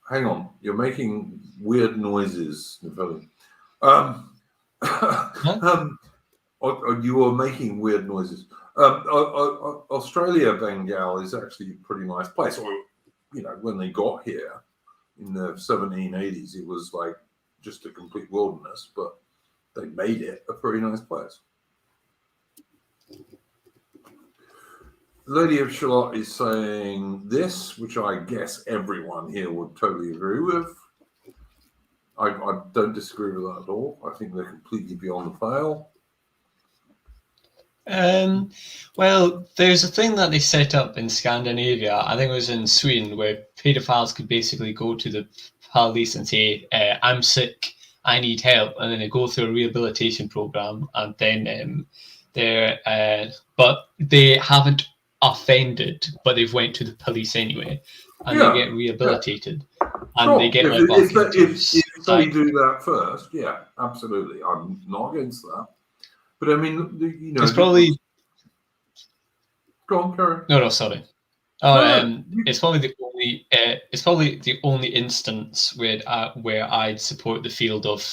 Hang on, you're making weird noises, Napoleon. You are making weird noises. Australia, Bengal is actually a pretty nice place. Or, you know, when they got here in the 1780s, it was like just a complete wilderness, but they made it a pretty nice place. Lady of Shalott is saying this, which I guess everyone here would totally agree with. I don't disagree with that at all. I think they're completely beyond the pale. Well, there's a thing that they set up in Scandinavia, I think it was in Sweden, where paedophiles could basically go to the police and say, I'm sick, I need help, and then they go through a rehabilitation program, and then but they haven't offended, but they've went to the police anyway, and they get rehabilitated, and they get if they do that first, yeah, absolutely, I'm not against that. But I mean, you know, it's probably. Go on, Karen. No, sorry. It's probably the only. It's probably the only instance where I'd support the field of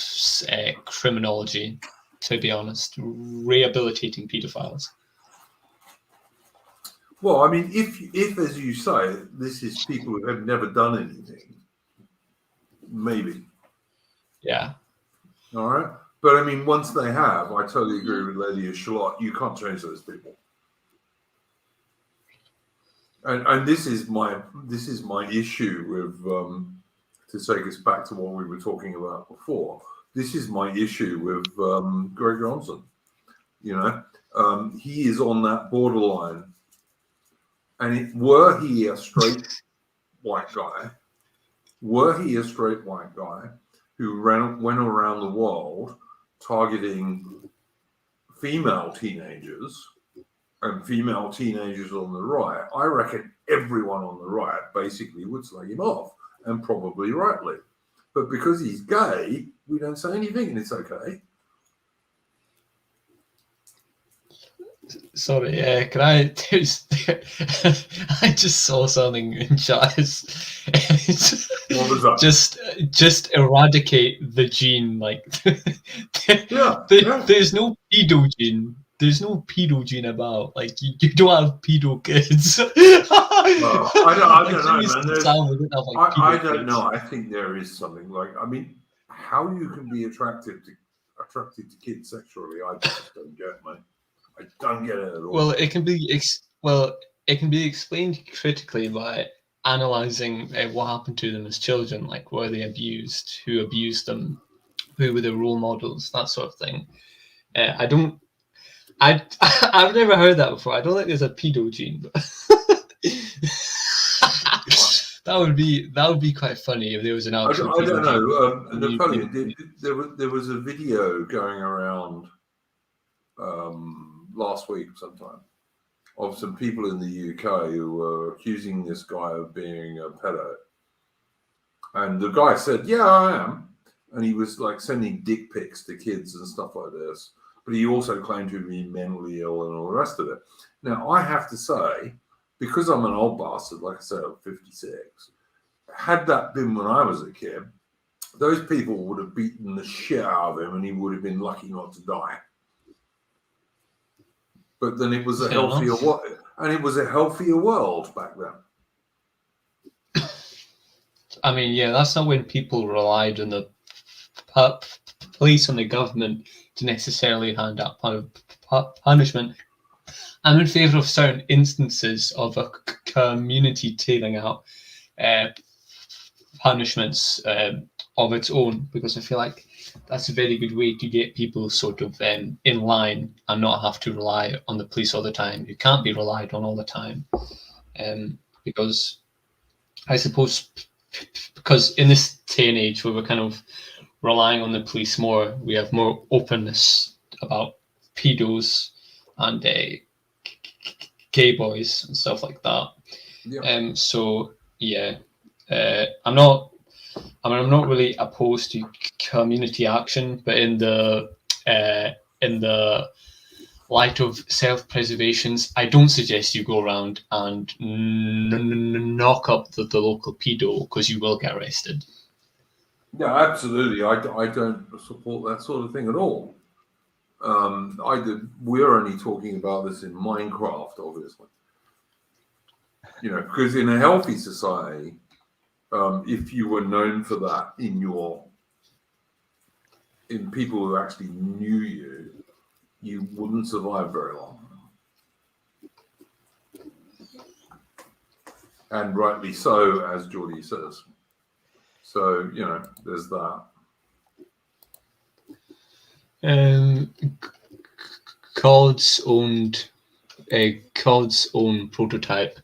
criminology. To be honest, rehabilitating paedophiles. Well, I mean, if as you say, this is people who have never done anything, maybe. Yeah. All right. But I mean, once they have, I totally agree with Lady of Shalott. You can't change those people. And this is my issue with to take us back to what we were talking about before. This is my issue with Greg Johnson. You know, he is on that borderline. And were he a straight white guy who went around the world targeting female teenagers and female teenagers on the right, I reckon everyone on the right basically would slag him off, and probably rightly. But because he's gay, we don't say anything, and it's okay. Sorry, can I? I just saw something in chat. What was that? Just eradicate the gene. Like, there's no pedo gene. There's no pedo gene about. Like, you don't have pedo kids. I don't know. I think there is something like. I mean, how you can be attracted to kids sexually, I just don't get, mate. I don't get it at all. Well, it can be explained critically by analyzing what happened to them as children, like were they abused, who abused them, who were their role models, that sort of thing. I've never heard that before. I don't think there's a pedo gene, but that would be quite funny if there was an actual. I don't know. Napoleon, there was a video going around last week sometime of some people in the UK who were accusing this guy of being a pedo. And the guy said, yeah, I am. And he was like sending dick pics to kids and stuff like this. But he also claimed to be mentally ill and all the rest of it. Now, I have to say, because I'm an old bastard, like I said, I'm 56, had that been when I was a kid, those people would have beaten the shit out of him and he would have been lucky not to die. But then it was a healthier world, and it was a healthier world back then. I mean, yeah, that's not when people relied on the police and the government to necessarily hand out punishment. I'm in favour of certain instances of a community tailing out punishments of its own, because I feel like that's a very good way to get people sort of in line and not have to rely on the police all the time. You can't be relied on all the time, because I suppose because in this day and age where we're kind of relying on the police more, we have more openness about pedos and gay boys and stuff like that. Yeah. So yeah, I'm not really opposed to community action, but in the light of self-preservations, I don't suggest you go around and knock up the local pedo, because you will get arrested. Yeah, absolutely. I don't support that sort of thing at all. We're only talking about this in Minecraft, obviously. You know, because in a healthy society, if you were known for that in people who actually knew you, you wouldn't survive very long. And rightly so, as Geordie says. So, you know, there's that. COD's own prototype,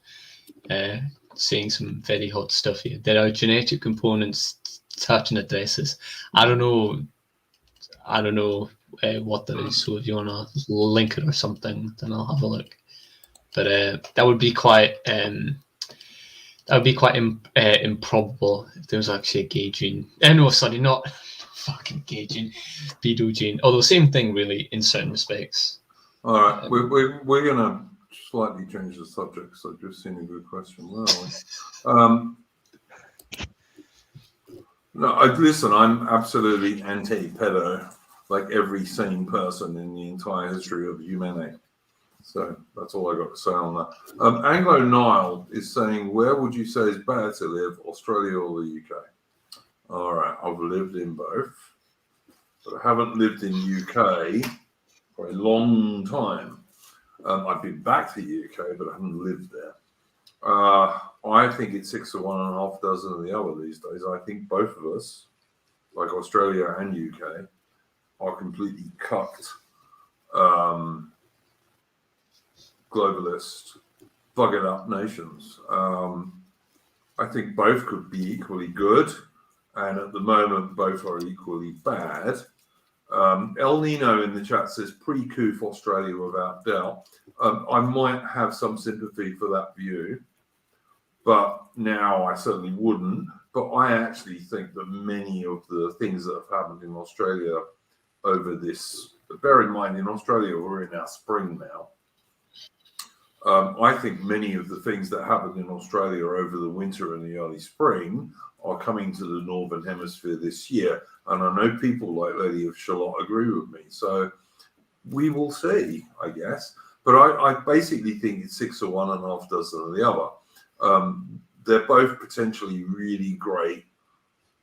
saying some very hot stuff here. There are genetic components touching addresses. I don't know what that is. So if you want to link it or something, then I'll have a look. But that would be quite improbable if there was actually a gay gene. No, sorry, not fucking gay gene, pedo gene. Although same thing really in certain respects. All right, we're gonna slightly change the subject. So I've just seen a good question. Where are we? No, listen, I'm absolutely anti-pedo, like every sane person in the entire history of humanity. So that's all I got to say on that. Anglo Nile is saying, where would you say is better to live, Australia or the UK? All right, I've lived in both, but I haven't lived in UK for a long time. I've been back to the UK, but I haven't lived there. I think it's 6 of one and a half dozen of the other these days. I think both of us, like Australia and UK, are completely cucked globalist, bug it up nations. I think both could be equally good, and at the moment, both are equally bad. El Nino in the chat says pre-Coof Australia without doubt. I might have some sympathy for that view, but now I certainly wouldn't. But I actually think that many of the things that have happened in Australia over this, bear in mind, in Australia, we're in our spring now. I think many of the things that happened in Australia over the winter and the early spring are coming to the Northern Hemisphere this year. And I know people like Lady of Shalott agree with me. So we will see, I guess. But I basically think it's 6 of one and a half dozen of the other. They're both potentially really great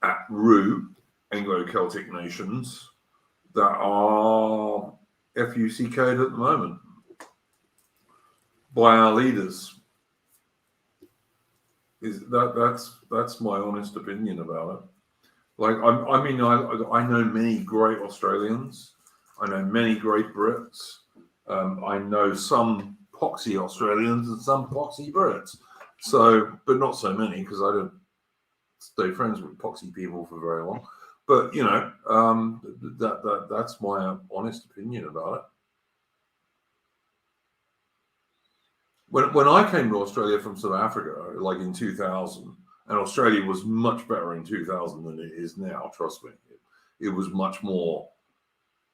at root Anglo-Celtic nations that are FUCK'd at the moment by our leaders. That's my honest opinion about it. Like I know many great Australians. I know many great Brits. I know some poxy Australians and some poxy Brits. So, but not so many because I don't stay friends with poxy people for very long. But you know, that's my honest opinion about it. When I came to Australia from South Africa, like in 2000, and Australia was much better in 2000 than it is now, trust me. It was much more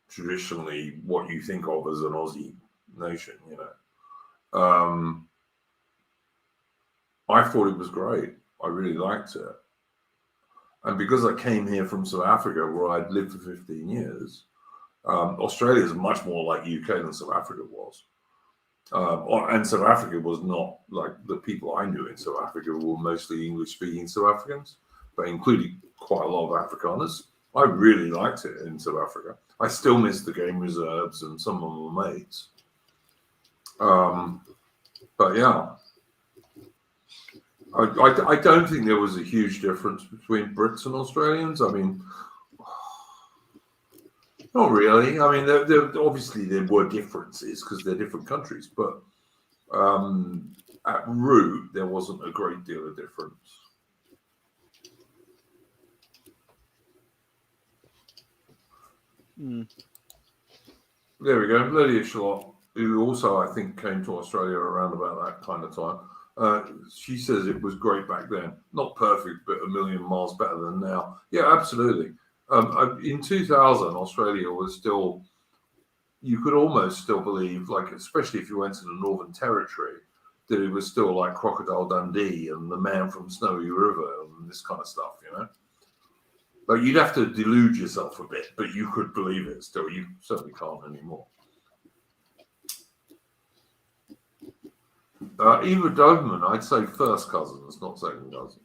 traditionally what you think of as an Aussie nation, you know. I thought it was great. I really liked it. And because I came here from South Africa, where I'd lived for 15 years, Australia is much more like UK than South Africa was. And South Africa was not like the people I knew in South Africa were mostly English-speaking South Africans, but including quite a lot of Afrikaners. I really liked it in South Africa. I still miss the game reserves and some of my mates. But yeah. I don't think there was a huge difference between Brits and Australians. I mean, not really. I mean, obviously there were differences because they're different countries, but at root there wasn't a great deal of difference. There we go. Lydia Charlotte, who also I think came to Australia around about that kind of time. She says it was great back then. Not perfect, but a million miles better than now. Yeah, absolutely. In 2000, Australia was still, you could almost still believe, like, especially if you went to the Northern Territory, that it was still like Crocodile Dundee and the Man from Snowy River and this kind of stuff, you know? Like, you'd have to delude yourself a bit, but you could believe it still. You certainly can't anymore. Eva Doberman, I'd say first cousins, not second cousins.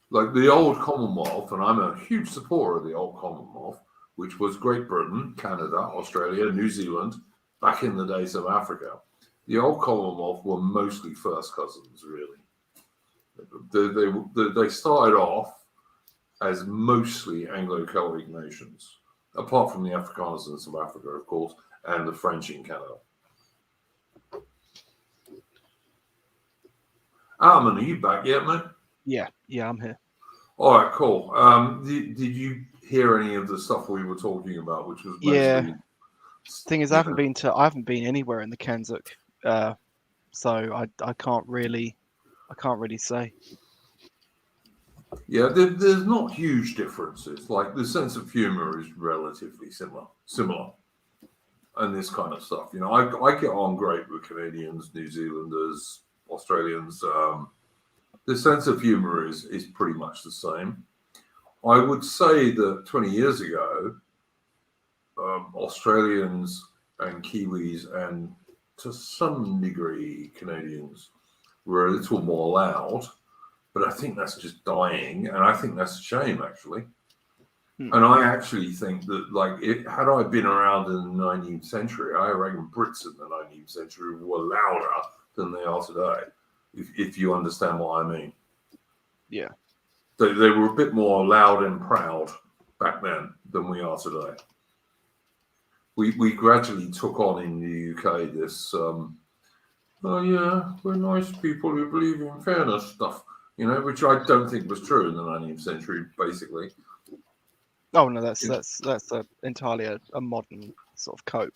Like the old Commonwealth, and I'm a huge supporter of the old Commonwealth, which was Great Britain, Canada, Australia, New Zealand, back in the days of Africa. The old Commonwealth were mostly first cousins, really. They started off as mostly Anglo-Celtic nations, apart from the Afrikaners in South Africa, of course, and the French in Canada. Armin, are you back yet, mate? Yeah, I'm here. All right, cool. Did you hear any of the stuff we were talking about, which was mostly? Yeah. Thing is, I haven't been anywhere in the Kanzuk, so I can't really say. Yeah, there's not huge differences. Like the sense of humor is relatively similar, and this kind of stuff. You know, I get on great with Canadians, New Zealanders, Australians. The sense of humor is pretty much the same. I would say that 20 years ago, Australians and Kiwis and to some degree Canadians were a little more loud, but I think that's just dying, and I think that's a shame, actually. And I actually think that, like, had I been around in the 19th century, I reckon Brits in the 19th century were louder than they are today, if you understand what I mean. Yeah. They were a bit more loud and proud back then than we are today. We gradually took on in the UK this, oh yeah, we're nice people who believe in fairness stuff, you know, which I don't think was true in the 19th century, basically. Oh no, that's entirely a modern sort of cope.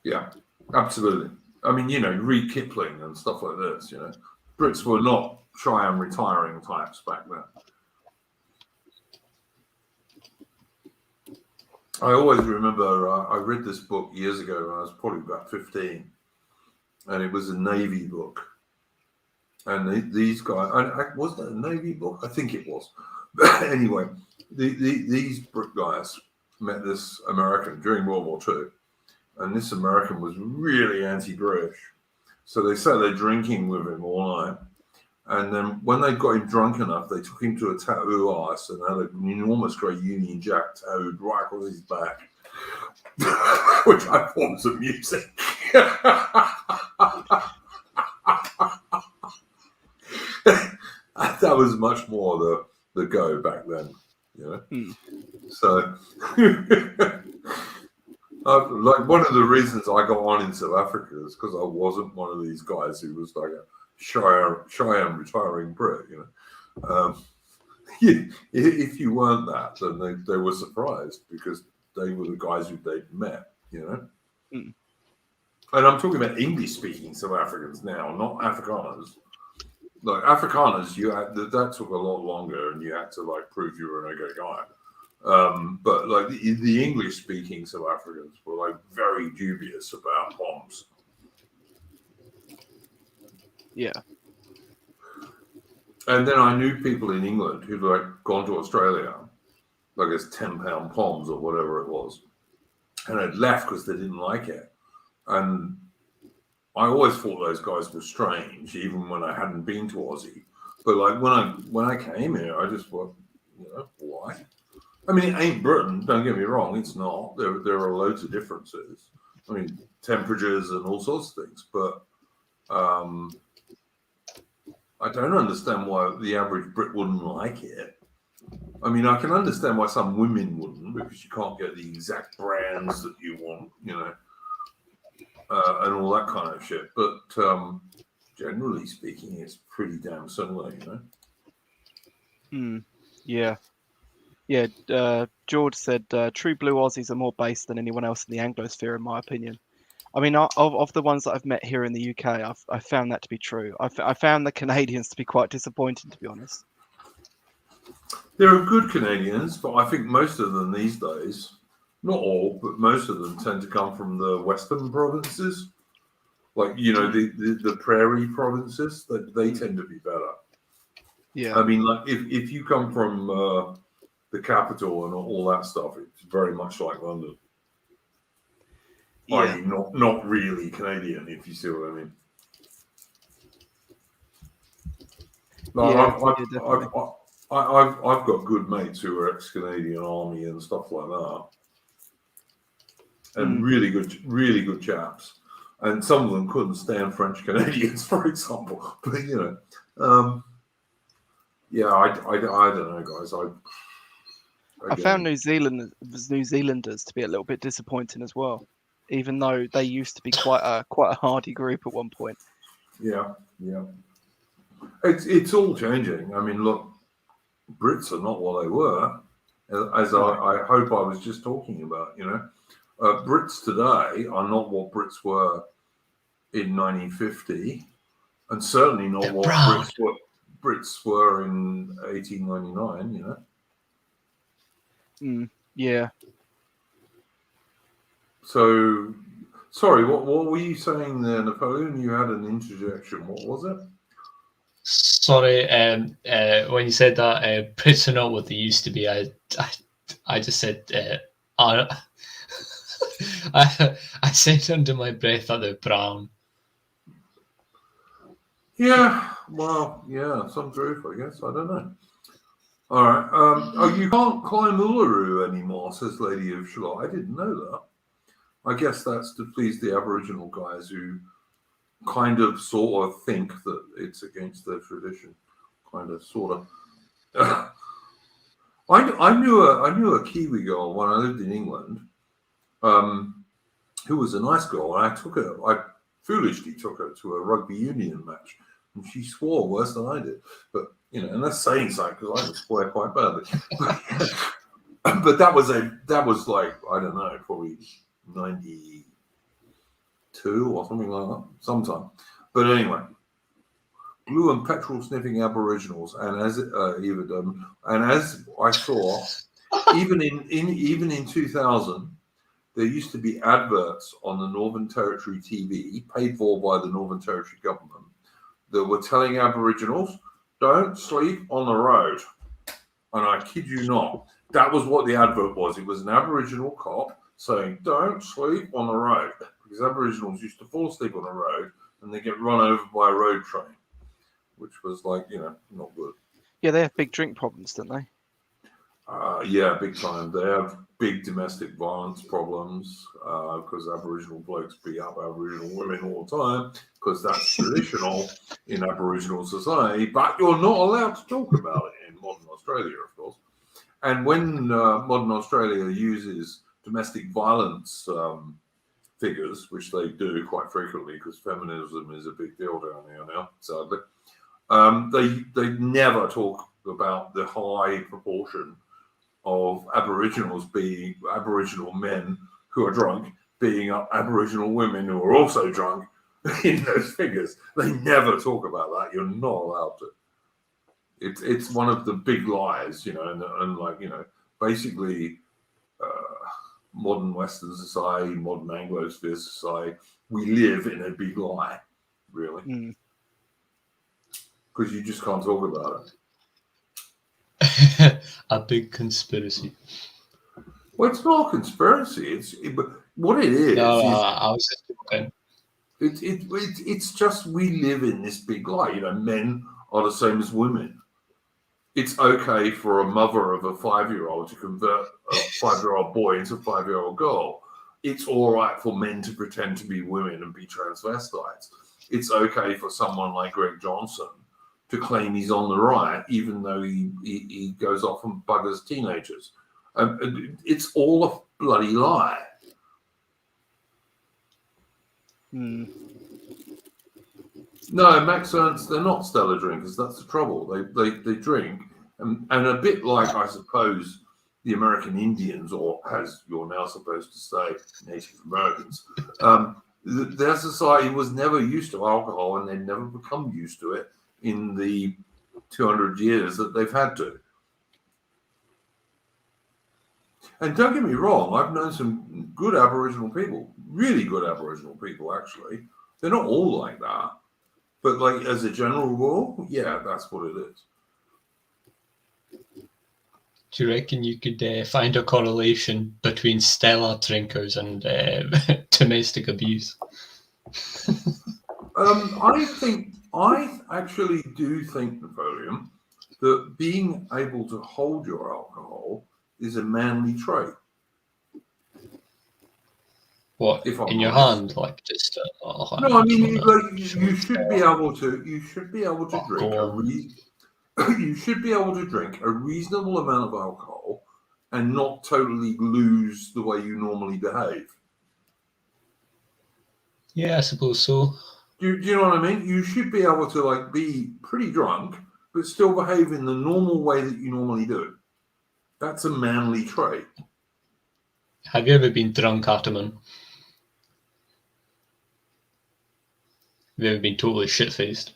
Yeah, absolutely. I mean, you know, read Kipling and stuff like this, you know. Brits were not shy and retiring types back then. I always remember I read this book years ago when I was probably about 15, and it was a Navy book. And these guys, was it a Navy book? I think it was. But anyway, these Brit guys met this American during World War II, and this American was really anti-British. So they sat there drinking with him all night. And then when they got him drunk enough, they took him to a tattoo artist and had an enormous great Union Jack tattooed right across his back, which I thought was amusing. That was much more the go back then, you know. So, like one of the reasons I got on in South Africa is because I wasn't one of these guys who was like a shy and retiring Brit, you know. If you weren't that, then they were surprised because they were the guys who they'd met, you know. And I'm talking about English-speaking South Africans now, not Afrikaners. Like Afrikaners, that took a lot longer, and you had to like prove you were an okay guy. But like the English-speaking South Africans were like very dubious about bombs. Yeah. And then I knew people in England who'd like gone to Australia, like as 10-pound bombs or whatever it was, and had left because they didn't like it. And I always thought those guys were strange, even when I hadn't been to Aussie. But like when I came here, I just thought, you know, why? I mean, it ain't Britain. Don't get me wrong; it's not. There are loads of differences. I mean, temperatures and all sorts of things. But I don't understand why the average Brit wouldn't like it. I mean, I can understand why some women wouldn't, because you can't get the exact brands that you want, and all that kind of shit. But generally speaking, it's pretty damn similar, Yeah. George said true blue Aussies are more based than anyone else in the Anglosphere, in my opinion. I mean, of the ones that I've met here in the UK, I found that to be true. I found the Canadians to be quite disappointing, to be honest. There are good Canadians, but I think most of them these days, not all, but most of them tend to come from the Western provinces. Like, the prairie provinces, they tend to be better. Yeah. I mean, like, if you come from the capital and all that stuff, it's very much like London. Yeah. I.e., not really Canadian, if you see what I mean. Like, I've got good mates who are ex-Canadian Army and stuff like that, and really good chaps. And some of them couldn't stand French Canadians, for example. But I don't know, guys. I found New Zealanders to be a little bit disappointing as well, even though they used to be quite a hardy group at one point. Yeah. It's all changing. I mean, look, Brits are not what they were, as I hope I was just talking about. Brits today are not what Brits were in 1950, and certainly not what Brits were in 1899. Yeah. So, sorry, what were you saying there, Napoleon? You had an interjection. What was it? Sorry, when you said that Brits are not what they used to be, I just said I said under my breath that they're brown. Yeah, well, yeah, some truth, I guess. I don't know. All right. You can't climb Uluru anymore, says Lady of Shalott. I didn't know that. I guess that's to please the Aboriginal guys who kind of sort of think that it's against their tradition. Kind of, sort of. I knew a Kiwi girl when I lived in England, who was a nice girl, and I foolishly took her to a rugby union match, and she swore worse than I did. But and that's saying something because I swear quite badly. But that was like, I don't know, probably 92 or something like that, sometime. But anyway, glue and petrol sniffing Aboriginals, and as I saw, even in 2000. There used to be adverts on the Northern Territory TV, paid for by the Northern Territory government, that were telling Aboriginals, don't sleep on the road. And I kid you not, that was what the advert was. It was an Aboriginal cop saying, don't sleep on the road. Because Aboriginals used to fall asleep on the road and they get run over by a road train, which was like, not good. Yeah, they have big drink problems, don't they? Yeah, big time. They have big domestic violence problems because Aboriginal blokes beat up Aboriginal women all the time because that's traditional in Aboriginal society, but you're not allowed to talk about it in modern Australia, of course. And when modern Australia uses domestic violence figures, which they do quite frequently because feminism is a big deal down here now, sadly, they never talk about the high proportion of Aboriginal men who are drunk beating up Aboriginal women who are also drunk in those figures. They never talk about that. You're not allowed to. It's one of the big lies, and basically modern Western society, modern Anglosphere society, we live in a big lie, really, because you just can't talk about it. A big conspiracy. Well, it's not a conspiracy. What it is. I was just joking. It's just we live in this big lie. Men are the same as women. It's okay for a mother of a 5-year-old to convert a 5-year-old boy into a 5-year-old girl. It's all right for men to pretend to be women and be transvestites. It's okay for someone like Greg Johnson to claim he's on the right, even though he goes off and buggers teenagers. It's all a bloody lie. Hmm. No, Max Ernst, they're not stellar drinkers. That's the trouble. They drink, and a bit like, I suppose, the American Indians, or as you're now supposed to say, Native Americans, their society was never used to alcohol, and they've never become used to it in the 200 years that they've had to. And don't get me wrong, I've known some good Aboriginal people, really good Aboriginal people, actually. They're not all like that. But like as a general rule, yeah, that's what it is. Do you reckon you could find a correlation between stellar drinkers and domestic abuse? I actually do think, Napoleon, that being able to hold your alcohol is a manly trait. What, in your hand, like just? No, I mean, you should be able to. You should be able to drink you should be able to drink a reasonable amount of alcohol and not totally lose the way you normally behave. Yeah, I suppose so. Do you know what I mean? You should be able to like be pretty drunk, but still behave in the normal way that you normally do. That's a manly trait. Have you ever been drunk, Ataman? Have you ever been totally shit-faced?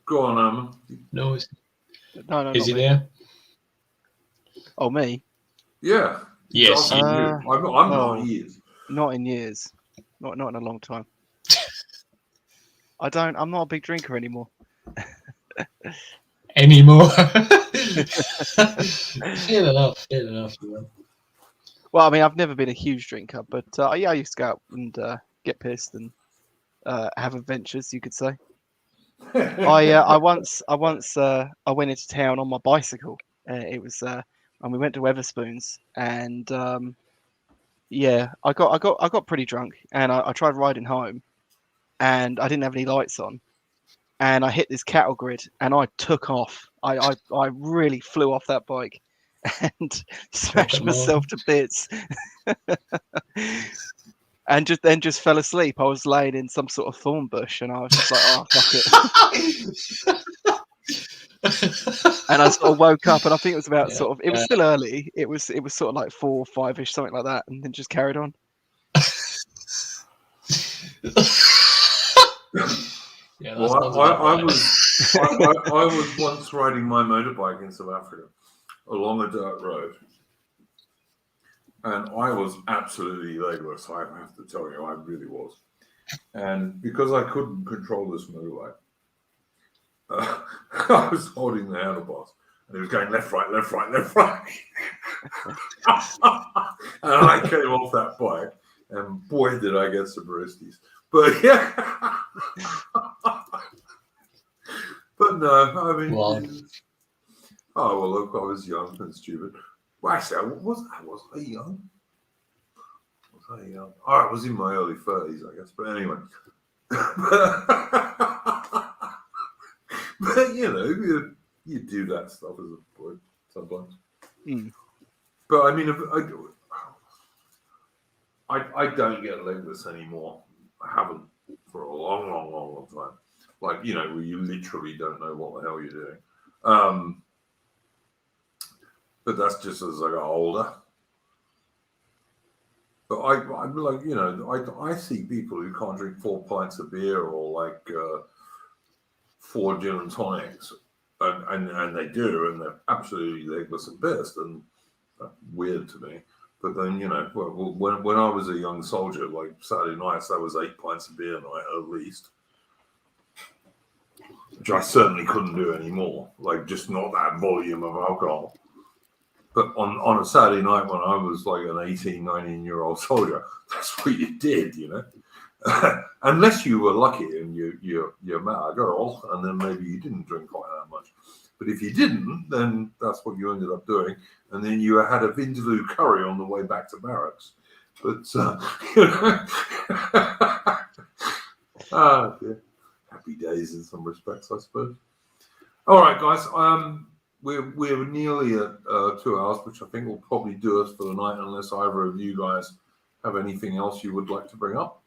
Go on, Emma. No, No, is he not me. there? Oh, me? Yeah. Yes. I'm not. He is. Not in years. Not in a long time. I'm not a big drinker anymore. Anymore. Fair enough. Well, I mean, I've never been a huge drinker, but yeah, I used to go out and get pissed and have adventures, you could say. I once I went into town on my bicycle. It was and we went to Weatherspoons, and yeah, I got pretty drunk, and I tried riding home, and I didn't have any lights on, and I hit this cattle grid, and I took off. I really flew off that bike, and smashed myself to bits. And just fell asleep. I was laying in some sort of thorn bush, and I was just like, "Oh, fuck it." And I sort of woke up, and I think it was about it was still early. It was sort of like 4 or 5-ish, something like that, and then just carried on. Yeah, well, I was once riding my motorbike in South Africa along a dirt road. And I was absolutely legless, I have to tell you, I really was. And because I couldn't control this motorbike, I was holding the handlebars, and it was going left, right, left, right, left, right. And I came off that bike, and boy, did I get some roasties. But yeah. But no, I mean, wow. Oh, well, look, I was young and stupid. Well, actually, was I young? Was I young? Oh, I was in my early 30s, I guess. But anyway. But, you know, you do that stuff as a boy sometimes. Mm. But, I mean, I don't get legless anymore. I haven't for a long time. Like, you know, where you literally don't know what the hell you're doing. But that's just as I got older. But I'm like, you know, I see people who can't drink 4 pints of beer or like 4 gin and tonics, and they do, and they're absolutely legless and pissed, and that's weird to me. But then, you know, when I was a young soldier, like Saturday nights, that was 8 pints of beer a night at least, which I certainly couldn't do anymore. Like, just not that volume of alcohol. But on a Saturday night when I was like an 18, 19-year-old soldier, that's what you did, you know. Unless you were lucky and you met a girl, and then maybe you didn't drink quite that much. But if you didn't, then that's what you ended up doing. And then you had a vindaloo curry on the way back to barracks. But, you know. Oh, dear. happy days in some respects, I suppose. All right, guys. We're nearly at 2 hours, which I think will probably do us for the night, unless either of you guys have anything else you would like to bring up.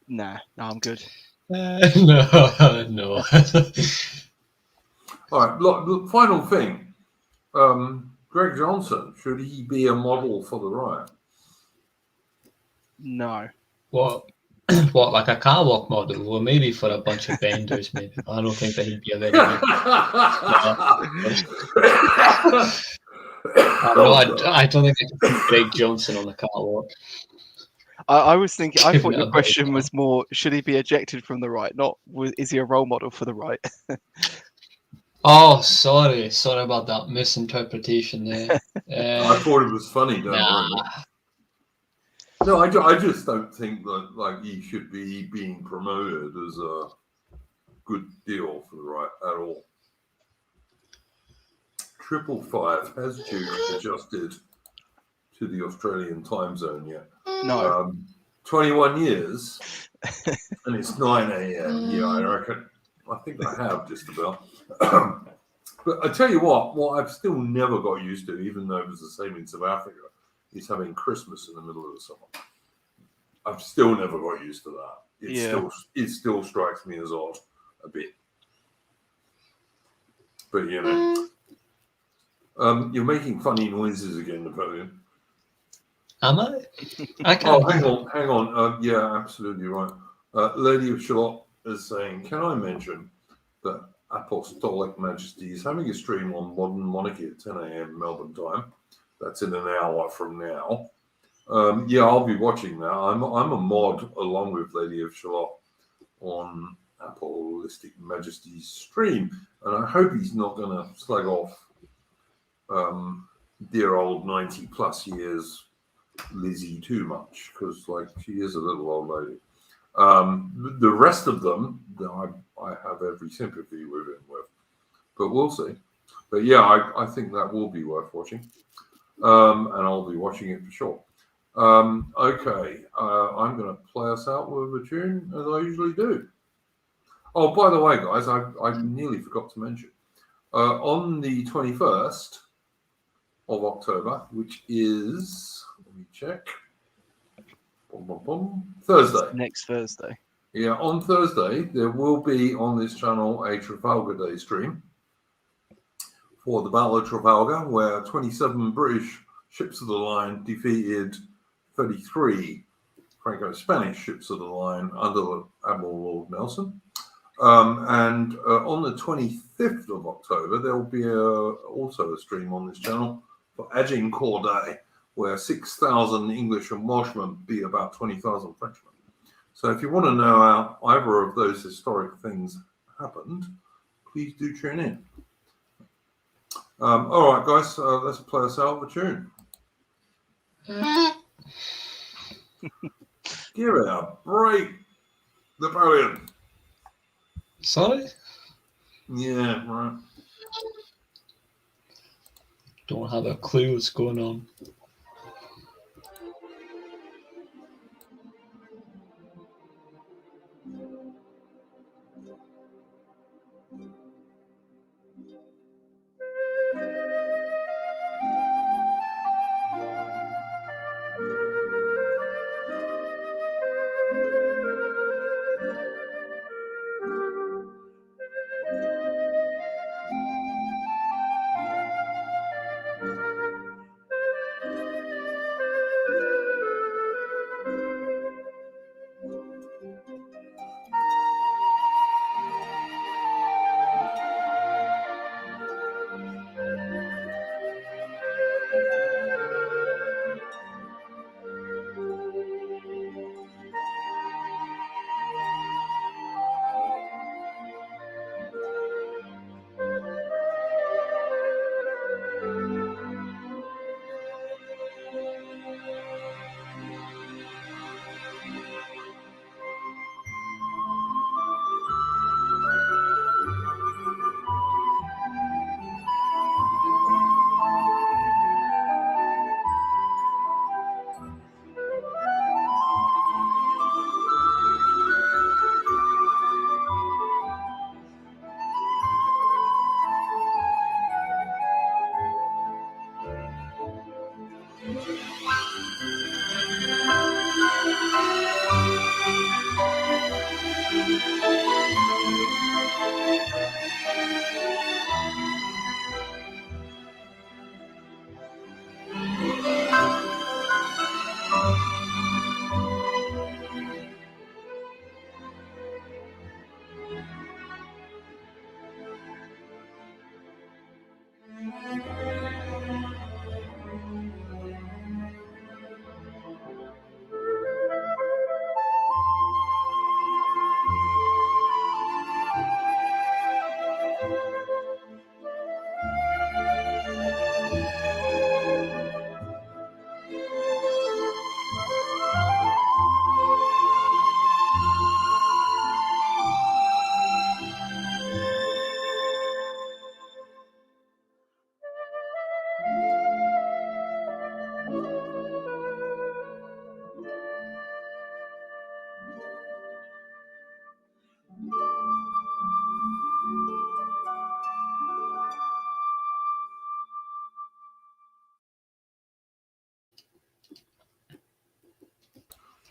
No, I'm good. No. All right. Look, final thing. Greg Johnson, should he be a model for the right? No. What, like a car walk model? Well, maybe for a bunch of vendors, maybe. I don't think that he'd be a very good. No, I don't think I can put Greg Johnson on the catwalk. I was thinking. I Give thought it your a bit of question was more: should he be ejected from the right? Not is he a role model for the right? Oh, sorry about that misinterpretation there. I thought it was funny, don't Nah. worry. No, I just don't think that like he should be being promoted as a good deal for the right at all. 555 has Duke adjusted to the Australian time zone yet? No. 21 years, and it's 9 a.m. Yeah, I reckon. I think I have just about. But I tell you what I've still never got used to, even though it was the same in South Africa, is having Christmas in the middle of the summer. I've still never got used to that. It still strikes me as odd a bit. But you know, you're making funny noises again, Napoleon. Am I? I can't. Hang on. Yeah, absolutely right. Lady of Shalott is saying, can I mention that Apostolic Majesty is having a stream on Modern Monarchy at 10 a.m. Melbourne time? That's in an hour from now. Yeah, I'll be watching that. I'm a mod along with Lady of Shalott on Apostolic Majesty's stream, and I hope he's not going to slag off dear old 90 plus years Lizzie too much, because like she is a little old lady. The rest of them, I have every sympathy with him with, but we'll see. But yeah, I think that will be worth watching, and I'll be watching it for sure. Okay, I'm going to play us out with a tune as I usually do. Oh, by the way, guys, I nearly forgot to mention on the 21st of October, which is, let me check. Thursday. Next Thursday. Yeah, on Thursday, there will be on this channel a Trafalgar Day stream for the Battle of Trafalgar, where 27 British ships of the line defeated 33 Franco-Spanish ships of the line under Admiral Lord Nelson. And on the 25th of October, there will be also a stream on this channel for Agincourt Day, where 6,000 English and Welshmen beat about 20,000 Frenchmen. So if you want to know how either of those historic things happened, please do tune in. All right, guys, let's play us out with a tune. Give it a break, Napoleon. Sorry? Yeah, right. Don't have a clue what's going on.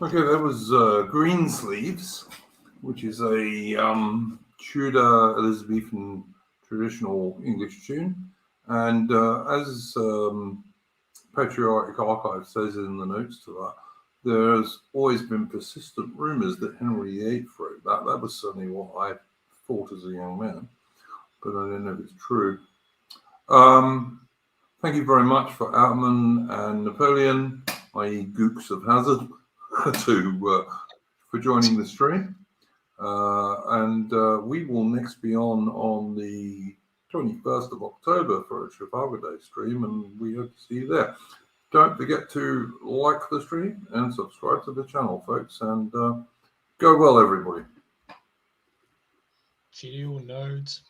Okay, that was Greensleeves, which is a Tudor Elizabethan traditional English tune. And as Patriotic Archive says in the notes to that, there's always been persistent rumours that Henry VIII wrote that. That was certainly what I thought as a young man, but I don't know if it's true. Thank you very much for Outman and Napoleon, i.e. Gooks of Hazard, for joining the stream. And we will next be on the 21st of October for a Trafalgar Day stream, and we hope to see you there. Don't forget to like the stream and subscribe to the channel, folks, and go well, everybody. Cheerio, nerds.